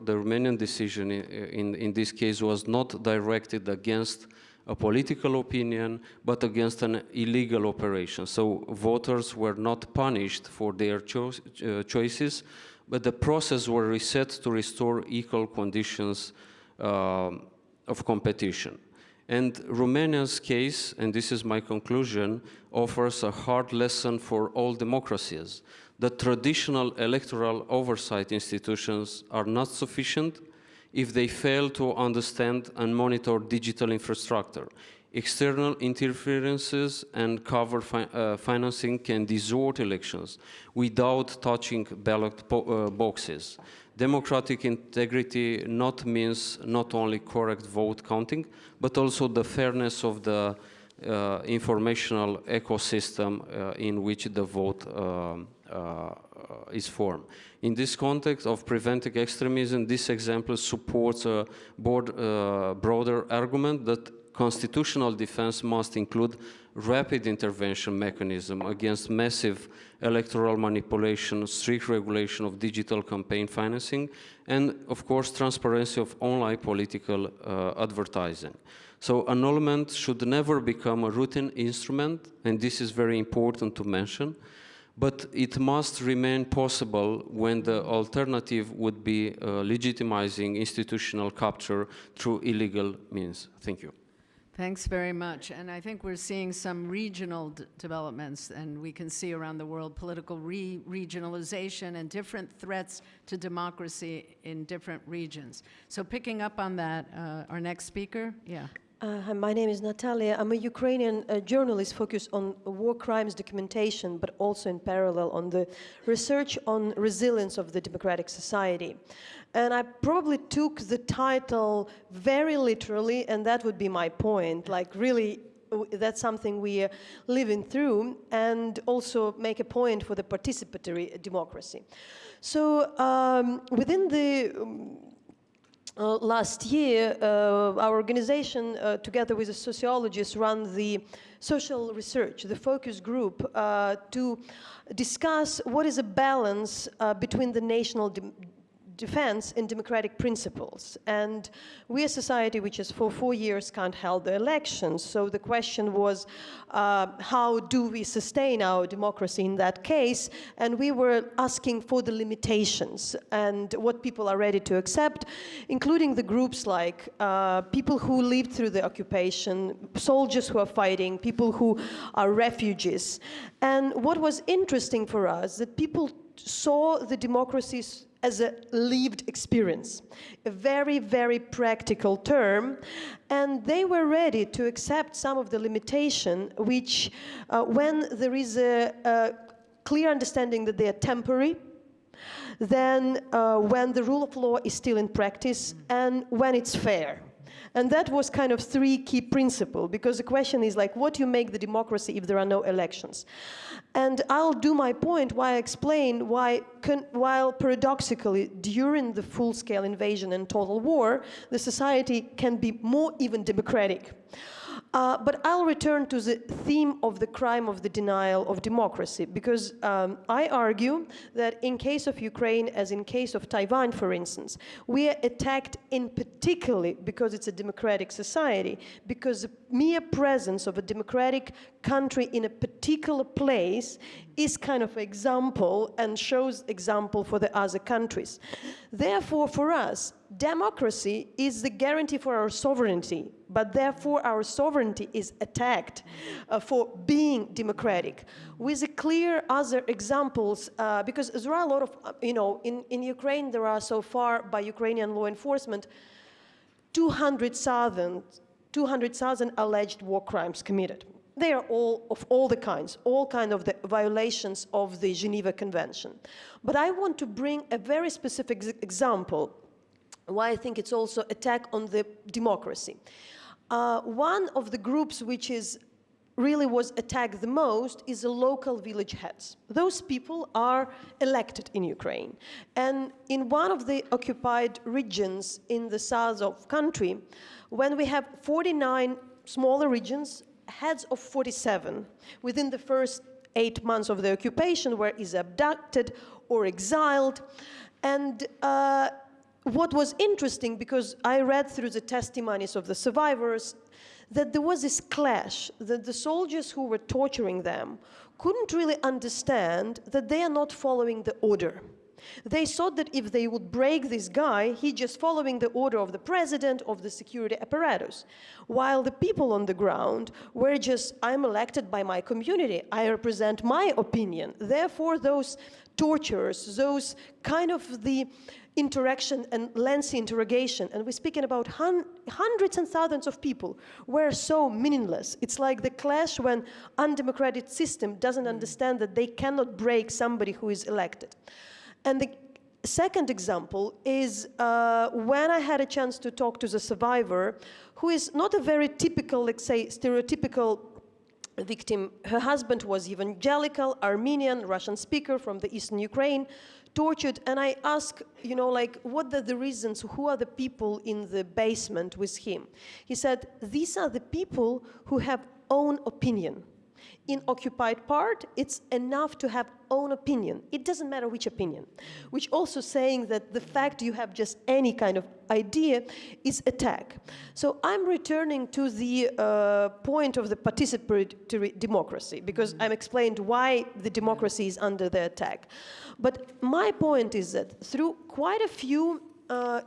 Romanian decision in this case, was not directed against a political opinion, but against an illegal operation. So voters were not punished for their choices, but the process was reset to restore equal conditions of competition. And Romania's case, and this is my conclusion, offers a hard lesson for all democracies. The traditional electoral oversight institutions are not sufficient if they fail to understand and monitor digital infrastructure. External interferences and cover financing can distort elections without touching ballot boxes. Democratic integrity means not only correct vote counting, but also the fairness of the informational ecosystem in which the vote is formed. In this context of preventing extremism, this example supports a broader argument that constitutional defense must include rapid intervention mechanism against massive electoral manipulation, strict regulation of digital campaign financing, and of course transparency of online political advertising. So annulment should never become a routine instrument, and this is very important to mention, but it must remain possible when the alternative would be legitimizing institutional capture through illegal means. Thank you. Thanks very much. And I think we're seeing some regional developments, and we can see around the world political regionalization and different threats to democracy in different regions. So picking up on that, our next speaker, yeah. Hi, my name is Natalia. I'm a Ukrainian journalist focused on war crimes documentation, but also in parallel on the research on resilience of the democratic society. And I probably took the title very literally, and that would be my point. Like, really, that's something we are living through, and also make a point for the participatory democracy. So within the last year, our organization, together with a sociologist, ran the social research, the focus group, to discuss what is a balance between the national defense and democratic principles. And we are a society which has for 4 years can't held the elections. So the question was, how do we sustain our democracy in that case? And we were asking for the limitations and what people are ready to accept, including the groups like people who lived through the occupation, soldiers who are fighting, people who are refugees. And what was interesting for us, that people saw the democracies as a lived experience, a very, very practical term, and they were ready to accept some of the limitation which, when there is a clear understanding that they are temporary, then when the rule of law is still in practice, and when it's fair. And that was kind of 3 key principles, because the question is like, what do you make the democracy if there are no elections? And I'll do my point why I explain why, while paradoxically, during the full-scale invasion and total war, the society can be more even democratic. But I'll return to the theme of the crime of the denial of democracy, because I argue that in case of Ukraine, as in case of Taiwan, for instance, we are attacked in particularly because it's a democratic society, because the mere presence of a democratic country in a particular place is kind of an example and shows example for the other countries. Therefore, for us, democracy is the guarantee for our sovereignty, but therefore our sovereignty is attacked for being democratic. With a clear other examples, because there are a lot of, in Ukraine there are so far, by Ukrainian law enforcement, 200,000 alleged war crimes committed. They are all of all the kinds, all kind of the violations of the Geneva Convention. But I want to bring a very specific example why I think it's also attack on the democracy. One of the groups which really was attacked the most is the local village heads. Those people are elected in Ukraine. And in one of the occupied regions in the south of country, when we have 49 smaller regions, heads of 47 within the first 8 months of the occupation were either abducted or exiled. And what was interesting, because I read through the testimonies of the survivors, that there was this clash, that the soldiers who were torturing them couldn't really understand that they are not following the order. They thought that if they would break this guy, he's just following the order of the president, of the security apparatus. While the people on the ground were just, I'm elected by my community, I represent my opinion. Therefore, those tortures, those kind of the interaction and lengthy interrogation, and we're speaking about hundreds and thousands of people, were so meaningless. It's like the clash when undemocratic system doesn't understand that they cannot break somebody who is elected. And the second example is when I had a chance to talk to the survivor, who is not a very typical, let's say, stereotypical victim. Her husband was evangelical, Armenian, Russian speaker from the eastern Ukraine, tortured, and I asked, what are the reasons, who are the people in the basement with him? He said, these are the people who have own opinion. In occupied part, it's enough to have own opinion. It doesn't matter which opinion, which also saying that the fact you have just any kind of idea is attack. So I'm returning to the point of the participatory democracy, because I'm explained why the democracy is under the attack. But my point is that through quite a few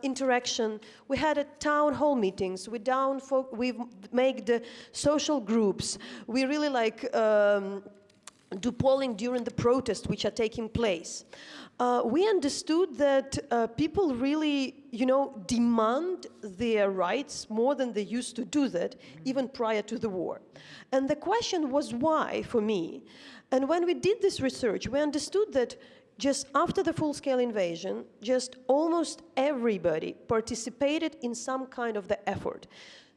interaction, we had a town hall meetings, we make the social groups, we really do polling during the protests which are taking place. We understood that people really, demand their rights more than they used to do that, even prior to the war. And the question was why, for me. And when we did this research, we understood that just after the full-scale invasion, just almost everybody participated in some kind of the effort.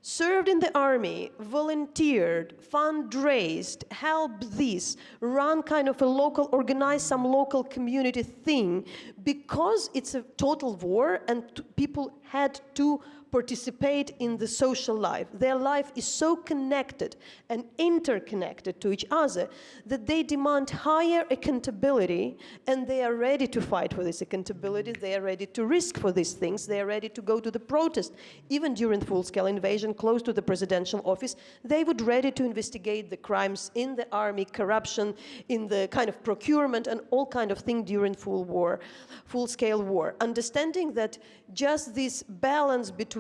Served in the army, volunteered, fundraised, helped this, run kind of a local, organize some local community thing, because it's a total war and people had to participate in the social life. Their life is so connected and interconnected to each other that they demand higher accountability, and they are ready to fight for this accountability. They are ready to risk for these things. They are ready to go to the protest. Even during full-scale invasion, close to the presidential office, they would ready to investigate the crimes in the army, corruption, in the kind of procurement, and all kind of thing during full-scale war. Understanding that just this balance between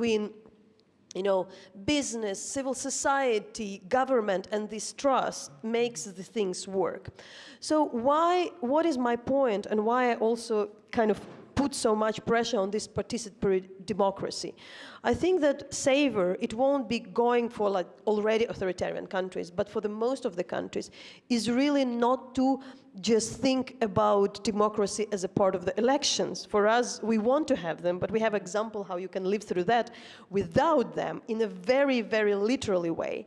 business, civil society, government, and this trust makes the things work. So what is my point, and why I also kind of put so much pressure on this participatory democracy? I think that saver, it won't be going for already authoritarian countries, but for the most of the countries, is really not to just think about democracy as a part of the elections. For us, we want to have them, but we have example how you can live through that without them in a very, very literally way.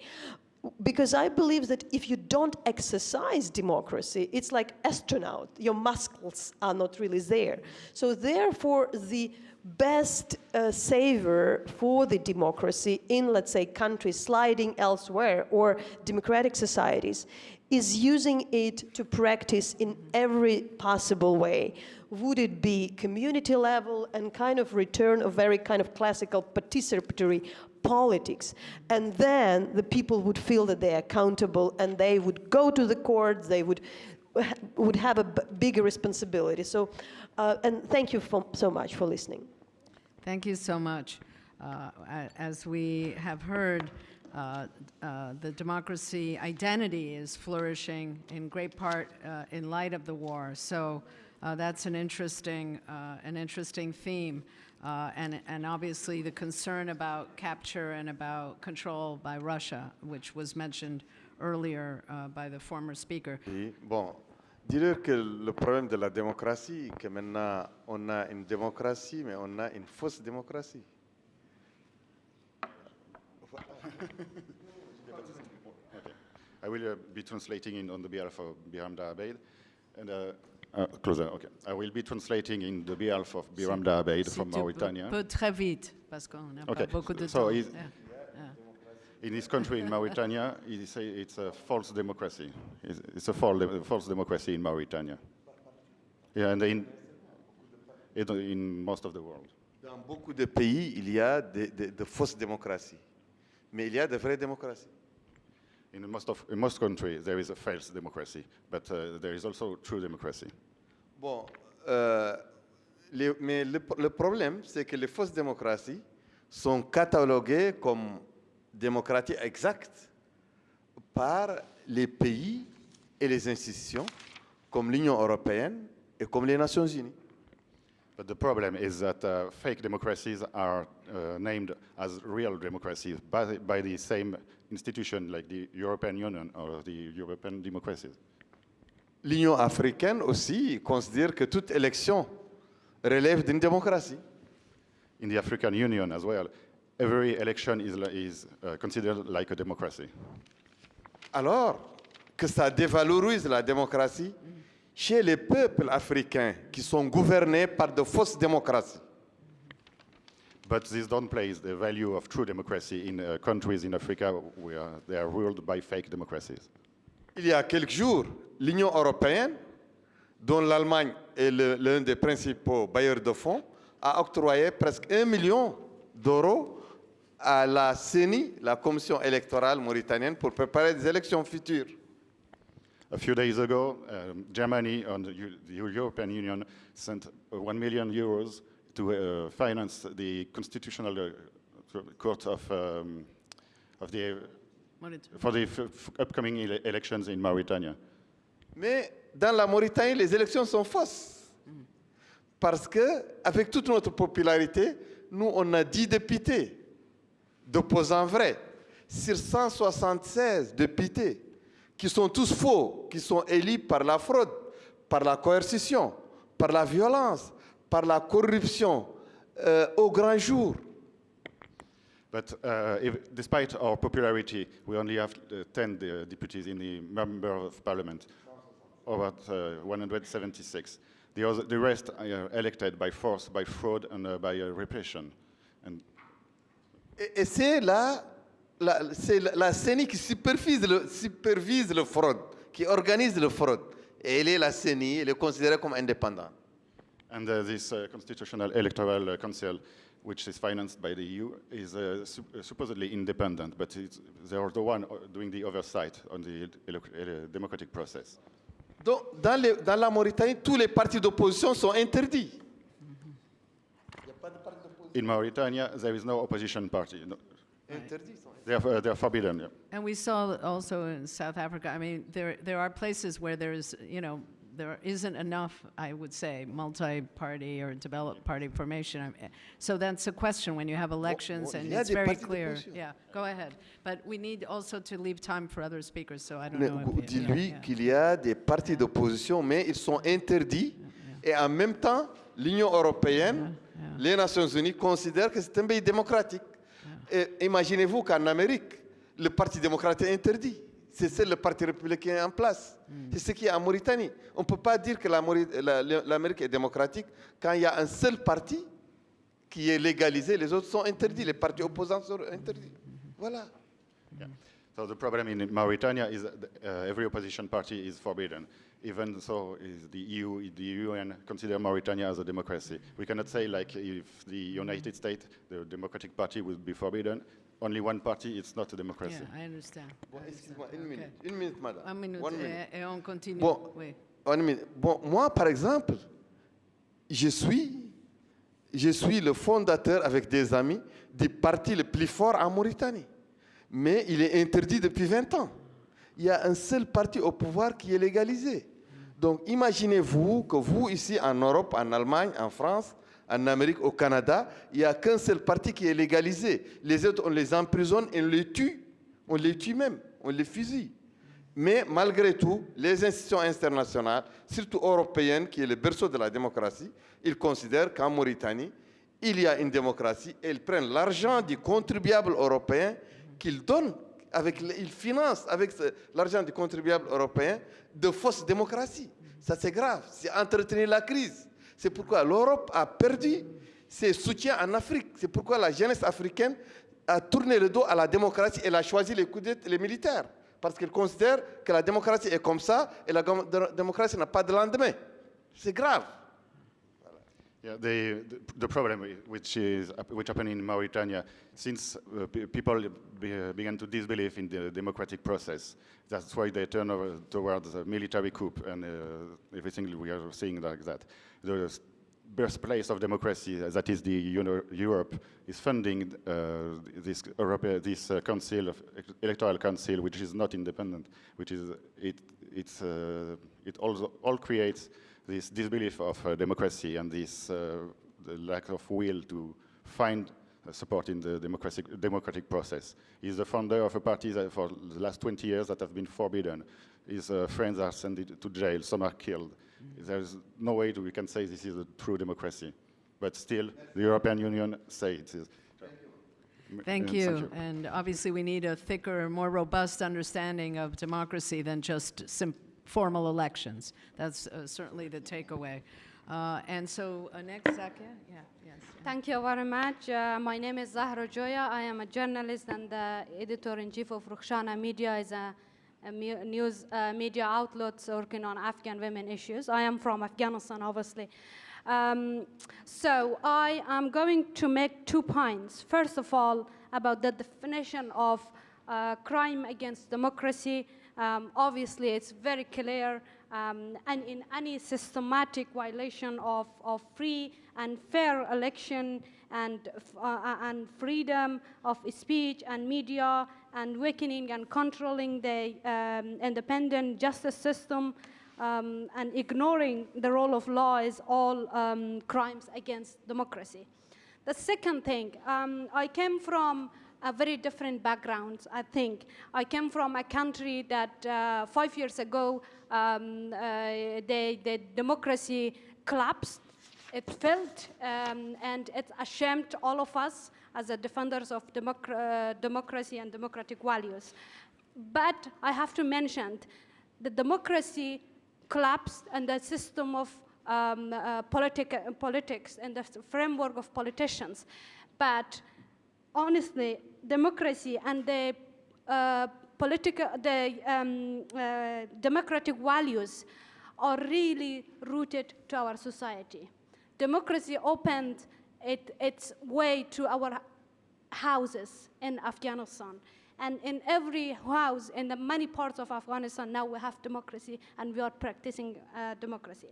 because I believe that if you don't exercise democracy, it's like astronaut. Your muscles are not really there. So therefore, the best saver for the democracy in, let's say, countries sliding elsewhere or democratic societies is using it to practice in every possible way. Would it be community level and kind of return of very kind of classical participatory politics, and then the people would feel that they're accountable and they would go to the courts, they would have a bigger responsibility. So, and thank you so much for listening. Thank you so much. As we have heard, the democracy identity is flourishing in great part in light of the war. So that's an interesting theme. And obviously the concern about capture and about control by Russia, which was mentioned earlier by the former speaker. Bon, dire que le problème de la démocratie, que maintenant on a une démocratie, mais on a une fausse démocratie. Okay. I will be translating on the behalf of Biramda Abeid. And closer, okay. I will be translating in the behalf of Biramda Abeid from Mauritania. Peut très vite, parce qu'on n'a pas beaucoup de so temps. In his country, in Mauritania, he say it's a false democracy. It's a false democracy in Mauritania. Yeah, and in most of the world. Dans beaucoup de pays, il y a de fausses démocraties, mais il y a de vraies démocraties. In most countries, there is a false democracy, but there is also true democracy. Bon, mais le problème, c'est que les fausses démocraties sont cataloguées comme démocratie exacte par les pays et les institutions comme l'Union européenne et comme les Nations Unies. But the problem is that fake democracies are named as real democracies by the same institution like the European Union or the European democracies. L'Union africaine aussi considère que toute élection relève d'une démocratie. In the African Union as well, every election is considered like a democracy. Alors que ça dévalorise la démocratie chez les peuples africains qui sont gouvernés par de fausses démocraties. But this downplays the value of true democracy in countries in Africa where they are ruled by fake democracies. Il y a quelques jours, l'Union européenne, dont l'Allemagne est l'un des principaux bailleurs de fonds, a octroyé presque 1 million d'euros à la CENI, la Commission électorale mauritanienne, pour préparer des élections futures. A few days ago, Germany and the European Union sent 1 million euros to finance the constitutional court for the upcoming elections in Mauritania. Mais dans la Mauritanie, les élections sont fausses. Parce qu'avec toute notre popularité, nous, on a 10 députés d'opposants vrais sur 176 députés qui sont tous faux, qui sont élus par la fraude, par la coercition, par la violence, par la corruption au grand jour. But despite our popularity, we only have 10 deputies in the member of parliament, about 176. The rest are elected by force, by fraud, and by repression. And et c'est la CENI qui supervise le fraude, qui organise le fraude. Et elle est la CENI, elle est considérée comme indépendante. And this Constitutional Electoral Council, which is financed by the EU, is supposedly independent, but they are the one doing the oversight on the democratic process. Donc, dans la Mauritanie, tous les partis d'opposition sont interdits. In Mauritania, there is no opposition party. No. They are forbidden. Yeah. And we saw also in South Africa, I mean, there are places where there's, there isn't enough, I would say, multi-party or developed party formation. So that's a question when you have elections and it's very clear. Yeah, go ahead. But we need also to leave time for other speakers, so I don't know if Dis-lui qu'il y a des partis d'opposition, mais ils sont interdits. Et en même temps, l'Union européenne, les Nations unies considèrent que c'est un pays démocratique. Et imaginez-vous qu'en Amérique, le Parti démocrate est interdit. C'est seul le Parti républicain en place. C'est ce qui est en Mauritanie. On ne peut pas dire que l'Amérique est démocratique quand il y a un seul parti qui est légalisé, les autres sont interdits, les partis opposants sont interdits. Voilà. Yeah. So the problem in Mauritania is that every opposition party is forbidden. Even so, is the UN consider Mauritania as a democracy. We cannot say like if the United States, the Democratic Party would be forbidden, only one party, it's not a democracy. Yeah, I understand. Bon, excuse-moi, une minute, madame. Un minute, One minute. et on continue. Bon, Oui. une minute. Bon, moi, par exemple, je suis le fondateur avec des amis du parti le plus fort en Mauritanie. Mais il est interdit depuis 20 ans. Il y a un seul parti au pouvoir qui est légalisé. Donc imaginez-vous que vous, ici en Europe, en Allemagne, en France, en Amérique, au Canada, il n'y a qu'un seul parti qui est légalisé. Les autres, on les emprisonne et on les tue. On les tue même, on les fusille. Mais malgré tout, les institutions internationales, surtout européennes, qui est le berceau de la démocratie, ils considèrent qu'en Mauritanie, il y a une démocratie et ils prennent l'argent du contribuable européen qu'ils donnent, ils financent avec l'argent du contribuable européen de fausses démocraties. Ça, c'est grave, c'est entretenir la crise. C'est pourquoi l'Europe a perdu ses soutiens en Afrique. C'est pourquoi la jeunesse africaine a tourné le dos à la démocratie et elle a choisi les militaires. Parce qu'elle considère que la démocratie est comme ça et la démocratie n'a pas de lendemain. C'est grave. Yeah, the problem which happened in Mauritania, since people began to disbelieve in the democratic process, that's why they turn over towards a military coup and everything we are seeing like that. The birthplace of democracy, that is the Europe, is funding this council of electoral council, which is not independent, which is it all creates this disbelief of democracy and this the lack of will to find support in the democratic process. He's the founder of a party that for the last 20 years that have been forbidden. His friends are sent to jail, some are killed. There's no way we can say this is a true democracy. But still, the European Union say it is. Thank you. And obviously we need a thicker, more robust understanding of democracy than just formal elections. That's certainly the takeaway. And so next, Zakia? Yeah, yes. Thank you very much. My name is Zahra Joya. I am a journalist and the editor-in-chief of Rukhshana Media, is a news media outlet working on Afghan women issues. I am from Afghanistan, obviously. So I am going to make 2 points. First of all, about the definition of crime against democracy. Obviously, it's very clear, and in any systematic violation of free and fair election and freedom of speech and media and weakening and controlling the independent justice system and ignoring the rule of law is all crimes against democracy. The second thing, I came from a very different background, I think. I came from a country that 5 years ago, the democracy collapsed. It failed, and it ashamed all of us as the defenders of democracy and democratic values. But I have to mention, the democracy collapsed and the system of politics and the framework of politicians. But honestly, democracy and the democratic values are really rooted to our society. Democracy opened its way to our houses in Afghanistan. And in every house, in the many parts of Afghanistan, now we have democracy, and we are practicing democracy.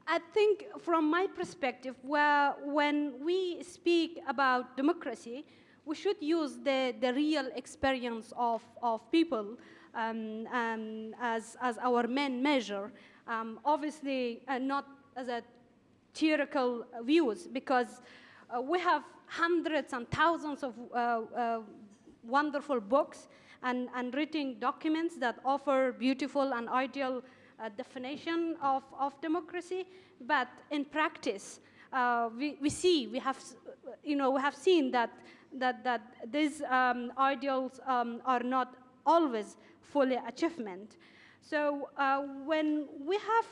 I think from my perspective, when we speak about democracy, we should use the real experience of people as our main measure. Obviously, not as a theoretical views, because we have hundreds and thousands of wonderful books and written documents that offer beautiful and ideal definition of democracy, but in practice, we have seen that that these ideals are not always fully achievement. So when we have,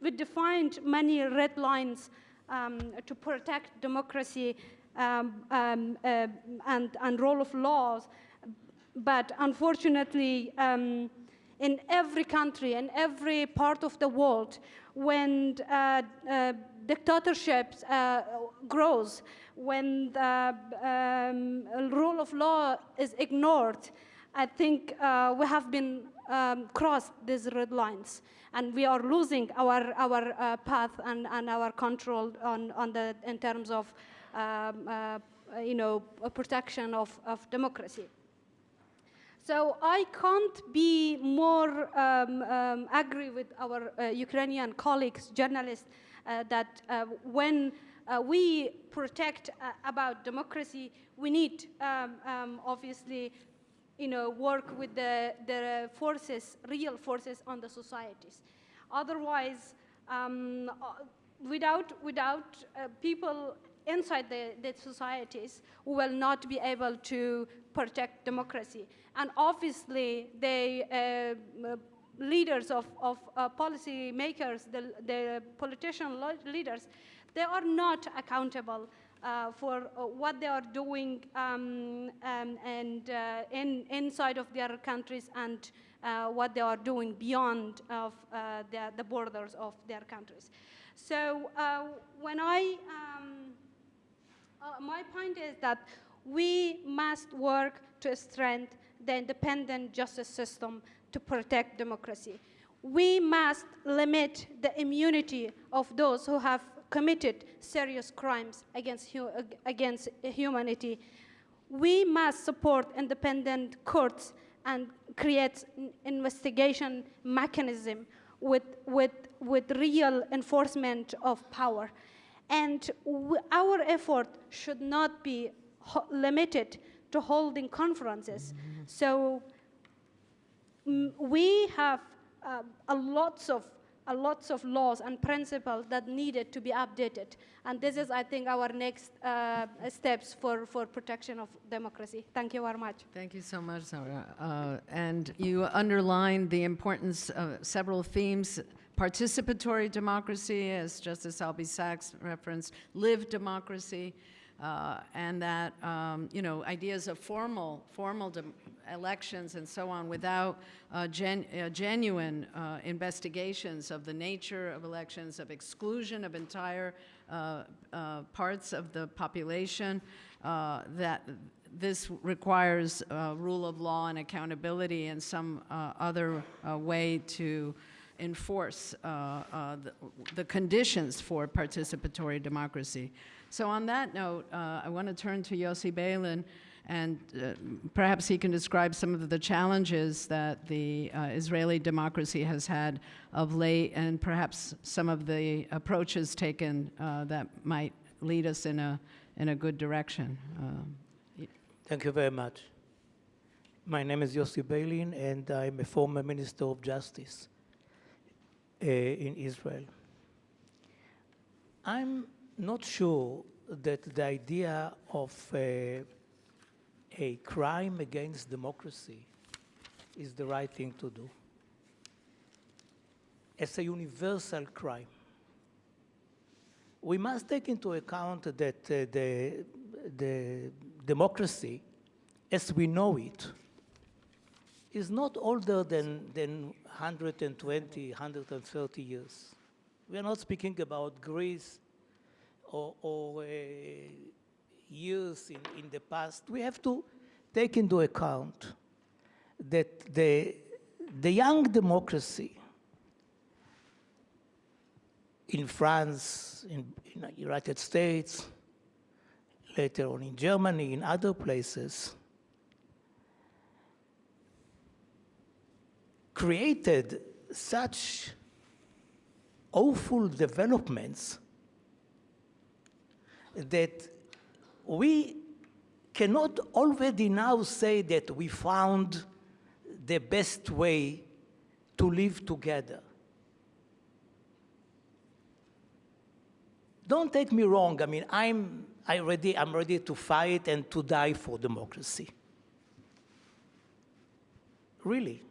we defined many red lines to protect democracy and rule of laws, but unfortunately, in every country, in every part of the world, when dictatorships grows, when the rule of law is ignored, I think we have been crossed these red lines, and we are losing our path and our control in terms of protection of democracy. So I can't be more agree with our Ukrainian colleagues, journalists, that when we protect about democracy, we need obviously work with the forces, real forces on the societies. Otherwise, without people inside the societies, we will not be able to protect democracy. And obviously, the leaders of policy makers, the politician leaders, they are not accountable for what they are doing inside of their countries and what they are doing beyond of the borders of their countries. So when my point is that we must work to strengthen the independent justice system to protect democracy. We must limit the immunity of those who have committed serious crimes against humanity. We must support independent courts and create an investigation mechanism with real enforcement of power. And our effort should not be limited to holding conferences. So we have a lots of laws and principles that needed to be updated. And this is, I think, our next steps for protection of democracy. Thank you very much. Thank you so much, Zara. And you underlined the importance of several themes: participatory democracy, as Justice Albie-Sachs referenced, lived democracy, and that ideas of formal elections and so on without genuine investigations of the nature of elections, of exclusion of entire parts of the population, that this requires rule of law and accountability and some other way to enforce the conditions for participatory democracy. So on that note, I want to turn to Yossi Beilin, and perhaps he can describe some of the challenges that the Israeli democracy has had of late, and perhaps some of the approaches taken that might lead us in a good direction. Thank you very much. My name is Yossi Beilin, and I'm a former Minister of Justice in Israel. I'm not sure that the idea of a crime against democracy is the right thing to do. It's a universal crime. We must take into account that the democracy, as we know it, is not older than 120, 130 years. We are not speaking about Greece or years in the past. We have to take into account that the young democracy in France, in the United States, later on in Germany, in other places, created such awful developments that we cannot already now say that we found the best way to live together. don't take me wrong. I mean, I'm ready to fight and to die for democracy. Really.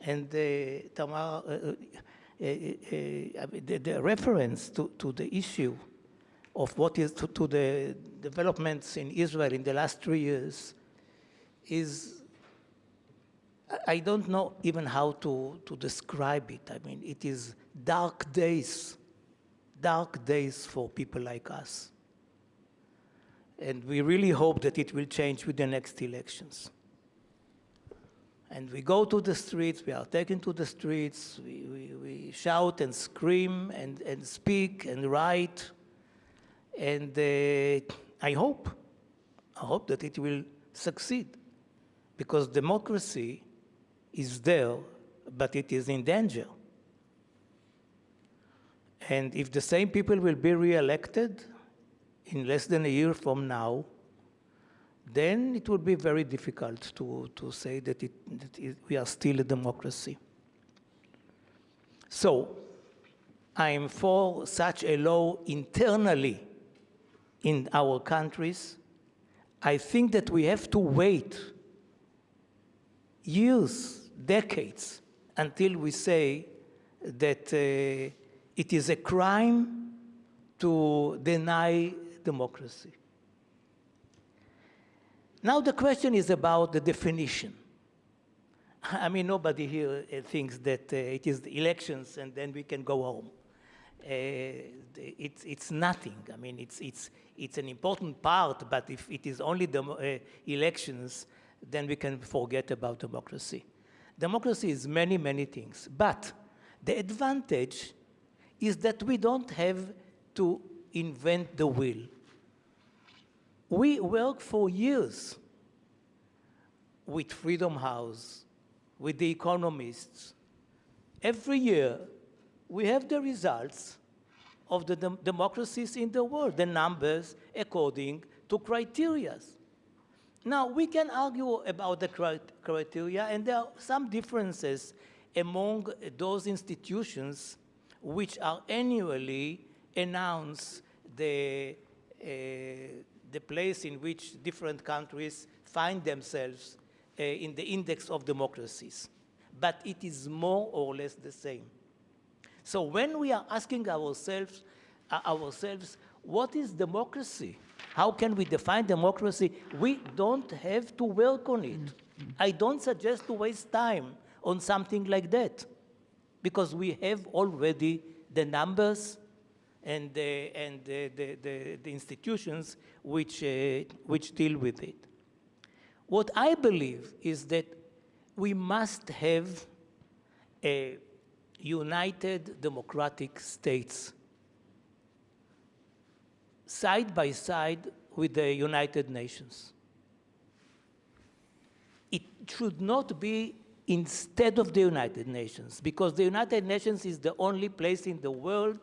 And Tamar, the reference to the issue of what is to the developments in Israel in the last 3 years is, I don't know even how to describe it. I mean, it is dark days for people like us. And we really hope that it will change with the next elections. And we go to the streets, we are taken to the streets, we shout and scream and speak and write. And I hope that it will succeed, because democracy is there, but it is in danger. And if the same people will be re-elected in less than a year from now, then it will be very difficult to say that we are still a democracy. So I'm for such a law internally in our countries. I think that we have to wait years, decades, until we say that it is a crime to deny democracy. Now the question is about the definition. I mean, nobody here thinks that it is the elections and then we can go home. It's nothing. I mean, it's an important part, but if it is only the elections, then we can forget about democracy. Democracy is many, many things. But the advantage is that we don't have to invent the wheel. We work for years with Freedom House, with the economists. Every year, we have the results of the democracies in the world, the numbers according to criteria. Now, we can argue about the criteria, and there are some differences among those institutions which are annually announce the place in which different countries find themselves in the index of democracies. But it is more or less the same. So when we are asking ourselves, what is democracy? How can we define democracy? We don't have to work on it. I don't suggest to waste time on something like that, because we have already the numbers and the institutions which deal with it. What I believe is that we must have a united democratic states side by side with the United Nations. It should not be instead of the United Nations, because the United Nations is the only place in the world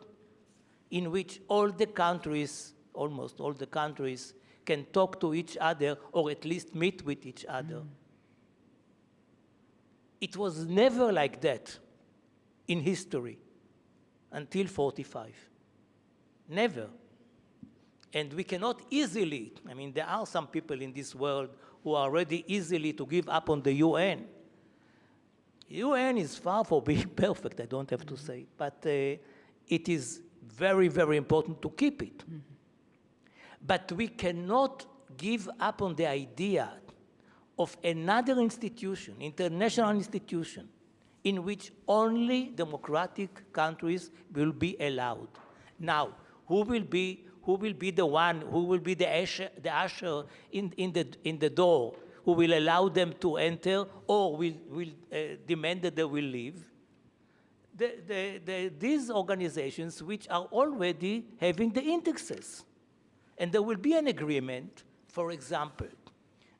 in which all the countries, almost all the countries, can talk to each other or at least meet with each other. It was never like that in history until 1945. Never. And we cannot easily, I mean, there are some people in this world who are ready easily to give up on the UN. UN is far from being perfect, I don't have to say, but it is very, very important to keep it. But we cannot give up on the idea of another institution, international institution, in which only democratic countries will be allowed. Now, who will be the one, who will be the usher in the door, who will allow them to enter or will demand that they will leave? These organizations which are already having the indexes. And there will be an agreement, for example,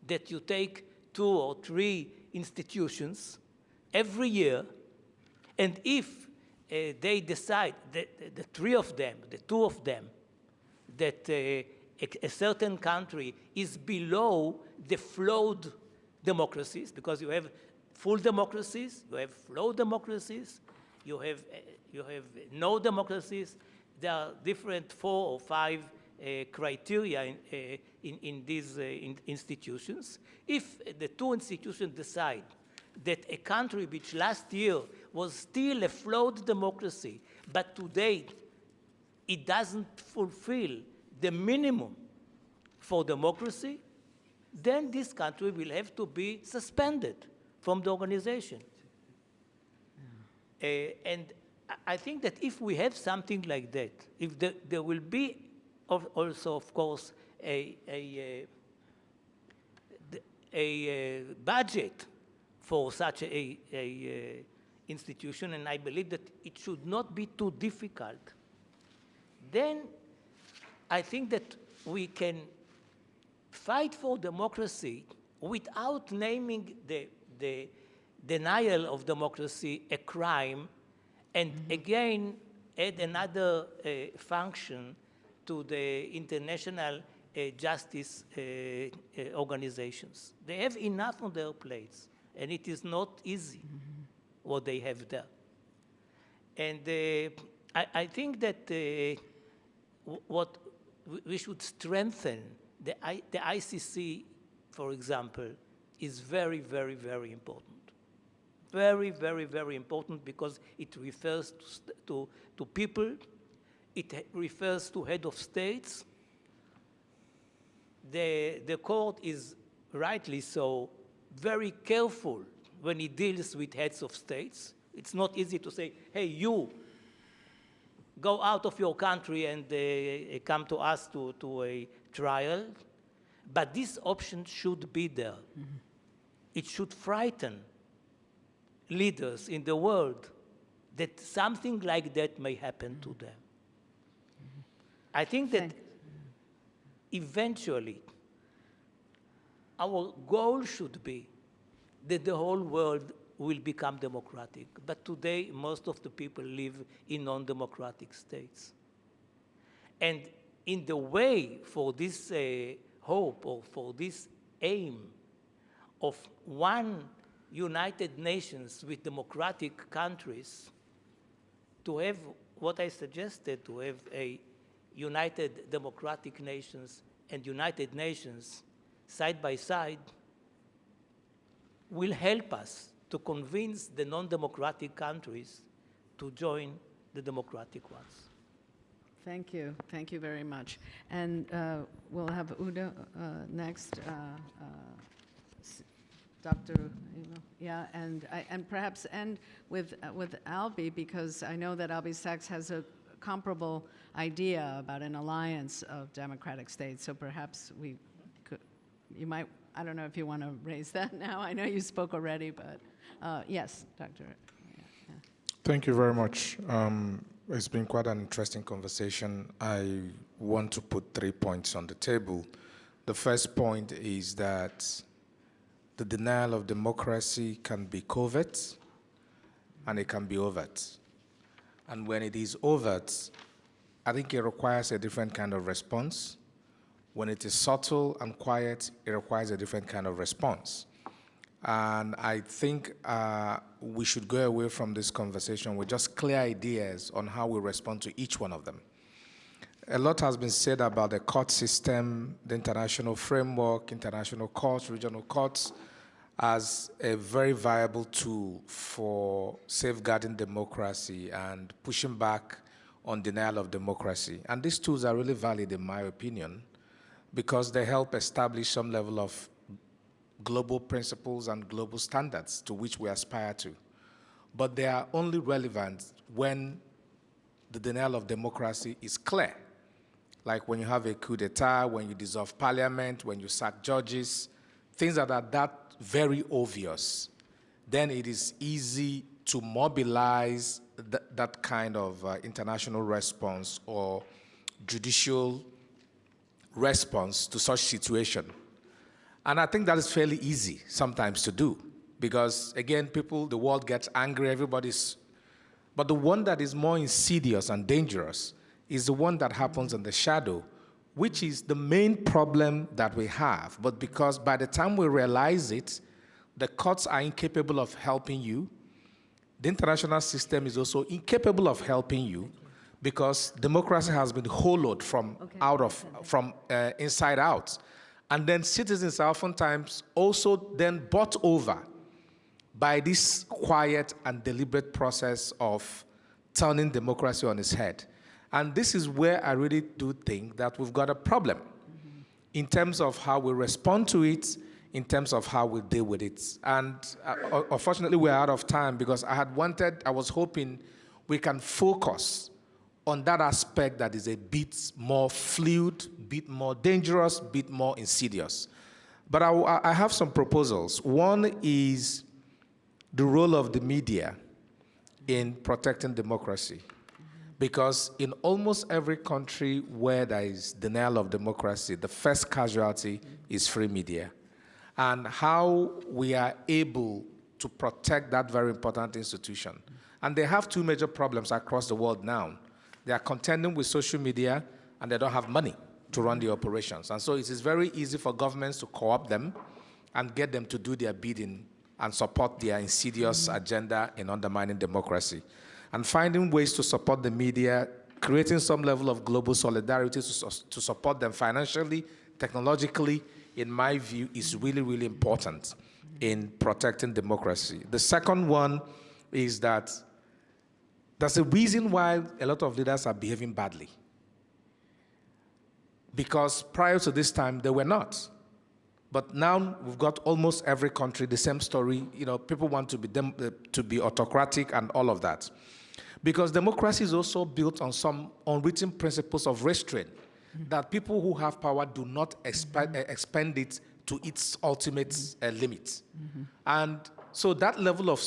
that you take 2 or 3 institutions every year, and if they decide, the 3 of them, the 2 of them, that a certain country is below the flawed democracies, because you have full democracies, you have flawed democracies, you have no democracies, there are different 4 or 5 criteria in these institutions. If the 2 institutions decide that a country which last year was still a flawed democracy, but today it doesn't fulfill the minimum for democracy, then this country will have to be suspended from the organization. And I think that if we have something like that, if there will be also, of course, a budget for such a institution, and I believe that it should not be too difficult, then I think that we can fight for democracy without naming the denial of democracy a crime, and again add another function to the international justice organizations. They have enough on their plates, and it is not easy what they have there. And I think that what we should strengthen, the ICC, for example, is very, very, very important. Very, very, very important because it refers to people, it refers to head of states. The court is rightly so very careful when it deals with heads of states. It's not easy to say, hey, you go out of your country and come to us to a trial. But this option should be there. It should frighten leaders in the world that something like that may happen to them. I think that eventually our goal should be that the whole world will become democratic. But today, most of the people live in non-democratic states. And in the way for this hope or for this aim of one United Nations with democratic countries, to have what I suggested, to have a United Democratic Nations and United Nations side by side, will help us to convince the non-democratic countries to join the democratic ones. Thank you. Thank you very much. And we'll have Udo next. Dr. Yeah, and perhaps end with Albi, because I know that Albi Sachs has a comparable idea about an alliance of democratic states. So perhaps we could, you might, I don't know if you want to raise that now. I know you spoke already, but yes, Dr. Yeah. Thank you very much. It's been quite an interesting conversation. I want to put 3 points on the table. The first point is that the denial of democracy can be covert and it can be overt. And when it is overt, I think it requires a different kind of response. When it is subtle and quiet, it requires a different kind of response. And I think we should go away from this conversation with just clear ideas on how we respond to each one of them. A lot has been said about the court system, the international framework, international courts, regional courts, as a very viable tool for safeguarding democracy and pushing back on denial of democracy. And these tools are really valid, in my opinion, because they help establish some level of global principles and global standards to which we aspire to. But they are only relevant when the denial of democracy is clear. Like when you have a coup d'etat, when you dissolve parliament, when you sack judges, things that are that very obvious, then it is easy to mobilize that kind of international response or judicial response to such situation. And I think that is fairly easy sometimes to do because, again, the world gets angry, everybody's... But the one that is more insidious and dangerous is the one that happens in the shadow, which is the main problem that we have. But because by the time we realize it, the courts are incapable of helping you. The international system is also incapable of helping you because democracy has been hollowed from inside out. And then citizens are oftentimes also then bought over by this quiet and deliberate process of turning democracy on its head. And this is where I really do think that we've got a problem in terms of how we respond to it, in terms of how we deal with it. And unfortunately, we're out of time because I was hoping we can focus on that aspect that is a bit more fluid, bit more dangerous, bit more insidious. But I have some proposals. One is the role of the media in protecting democracy. Because in almost every country where there is denial of democracy, the first casualty is free media. And how we are able to protect that very important institution. And they have two major problems across the world now. They are contending with social media, and they don't have money to run the operations. And so it is very easy for governments to co-opt them and get them to do their bidding and support their insidious agenda in undermining democracy. And finding ways to support the media, creating some level of global solidarity to support them financially, technologically, in my view, is really, really important in protecting democracy. The second one is that there's a reason why a lot of leaders are behaving badly. Because prior to this time, they were not. But now we've got almost every country the same story. You know, people want to be autocratic and all of that. Because democracy is also built on some unwritten principles of restraint, that people who have power do not expend it to its ultimate limit. And so that level of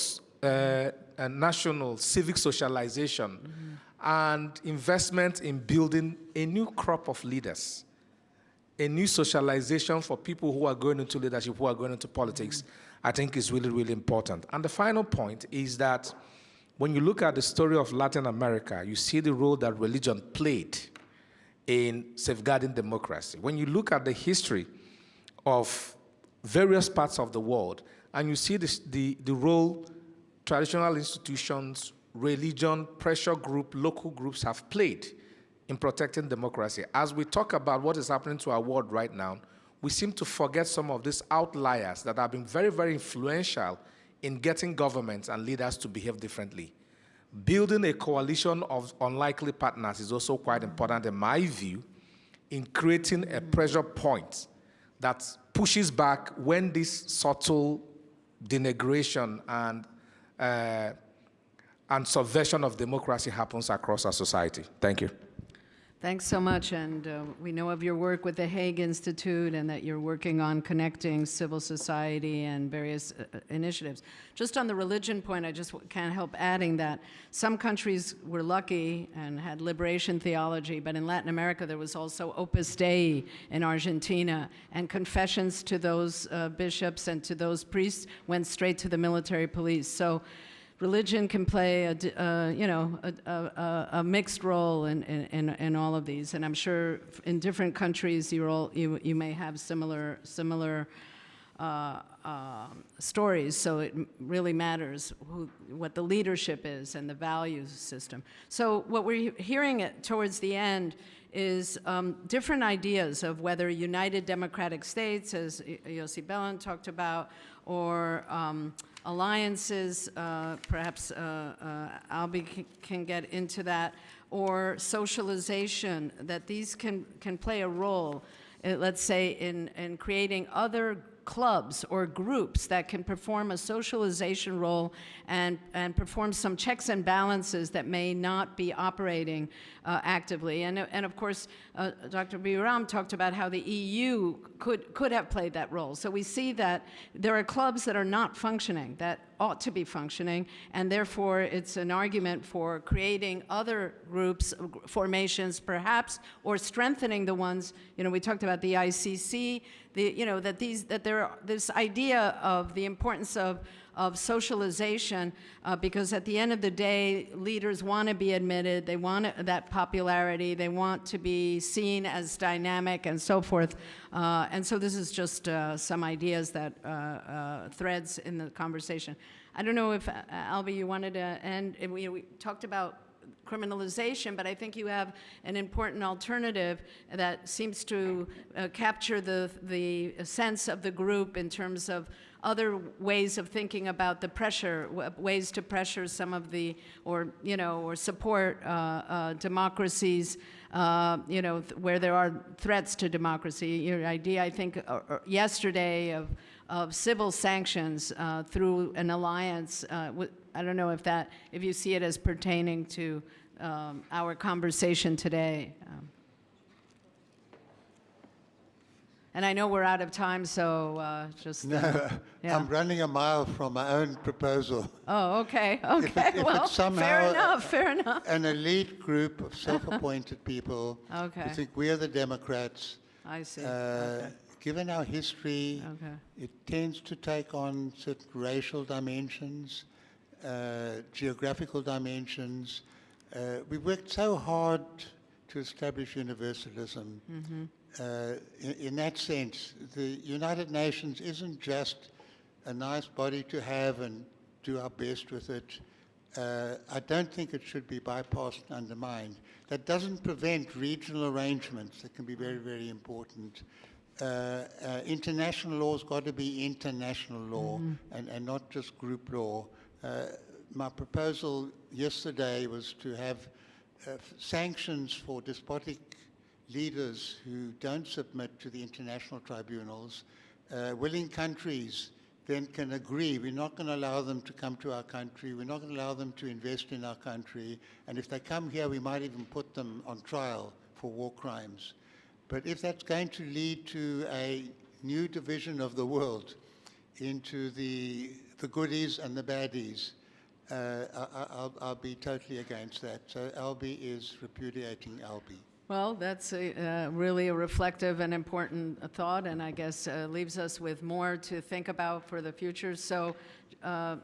national civic socialization and investment in building a new crop of leaders, a new socialization for people who are going into leadership, who are going into politics, I think is really, really important. And the final point is that when you look at the story of Latin America, you see the role that religion played in safeguarding democracy. When you look at the history of various parts of the world, and you see the role traditional institutions, religion, pressure group, local groups have played in protecting democracy. As we talk about what is happening to our world right now, we seem to forget some of these outliers that have been very, very influential in getting governments and leaders to behave differently. Building a coalition of unlikely partners is also quite important, in my view, in creating a pressure point that pushes back when this subtle denigration and subversion of democracy happens across our society. Thank you. Thanks so much, and we know of your work with the Hague Institute and that you're working on connecting civil society and various initiatives. Just on the religion point, I just can't help adding that some countries were lucky and had liberation theology, but in Latin America there was also Opus Dei in Argentina, and confessions to those bishops and to those priests went straight to the military police. So religion can play a mixed role in all of these, and I'm sure in different countries you may have similar stories. So it really matters what the leadership is and the value system. So what we're hearing towards the end is different ideas of whether united democratic states, as Yossi Belan talked about, or alliances, perhaps Albi can get into that, or socialization, that these can play a role, let's say, in creating other clubs or groups that can perform a socialization role and perform some checks and balances that may not be operating actively. And of course, Dr. Biram talked about how the EU could have played that role. So we see that there are clubs that are not functioning, that ought to be functioning, and therefore it's an argument for creating other groups, formations perhaps, or strengthening the ones, we talked about the ICC, this idea of the importance of socialization, because at the end of the day, leaders want to be admitted, they want that popularity, they want to be seen as dynamic and so forth. And so this is just some ideas that threads in the conversation. I don't know if, Albi, you wanted to end. We talked about criminalization, but I think you have an important alternative that seems to capture the sense of the group in terms of other ways of thinking about the pressure, ways to pressure some of the, or support democracies, where there are threats to democracy. Your idea, I think, yesterday of civil sanctions through an alliance. I don't know if you see it as pertaining to our conversation today. And I know we're out of time, so just... No, yeah. I'm running a mile from my own proposal. Oh, okay, okay. If well, it's somehow fair enough, fair enough. An elite group of self-appointed people Okay. who think we are the Democrats. I see. Okay. Given our history, Okay. it tends to take on certain racial dimensions, geographical dimensions. We worked so hard to establish universalism. Mm-hmm. In that sense, the United Nations isn't just a nice body to have and do our best with it. I don't think it should be bypassed and undermined. That doesn't prevent regional arrangements that can be very, very important. International law's got to be international law and not just group law. My proposal yesterday was to have sanctions for despotic leaders who don't submit to the international tribunals. Willing countries then can agree, we're not going to allow them to come to our country, we're not going to allow them to invest in our country, and if they come here, we might even put them on trial for war crimes. But if that's going to lead to a new division of the world into the goodies and the baddies, I'll be totally against that. So Albie is repudiating Albie. Well, that's really a reflective and important thought, and I guess leaves us with more to think about for the future. So,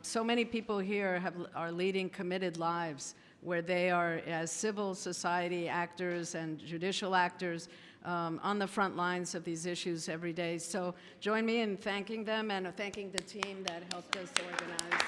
so many people here are leading committed lives where they are, as civil society actors and judicial actors, on the front lines of these issues every day. So join me in thanking them and thanking the team that helped us organize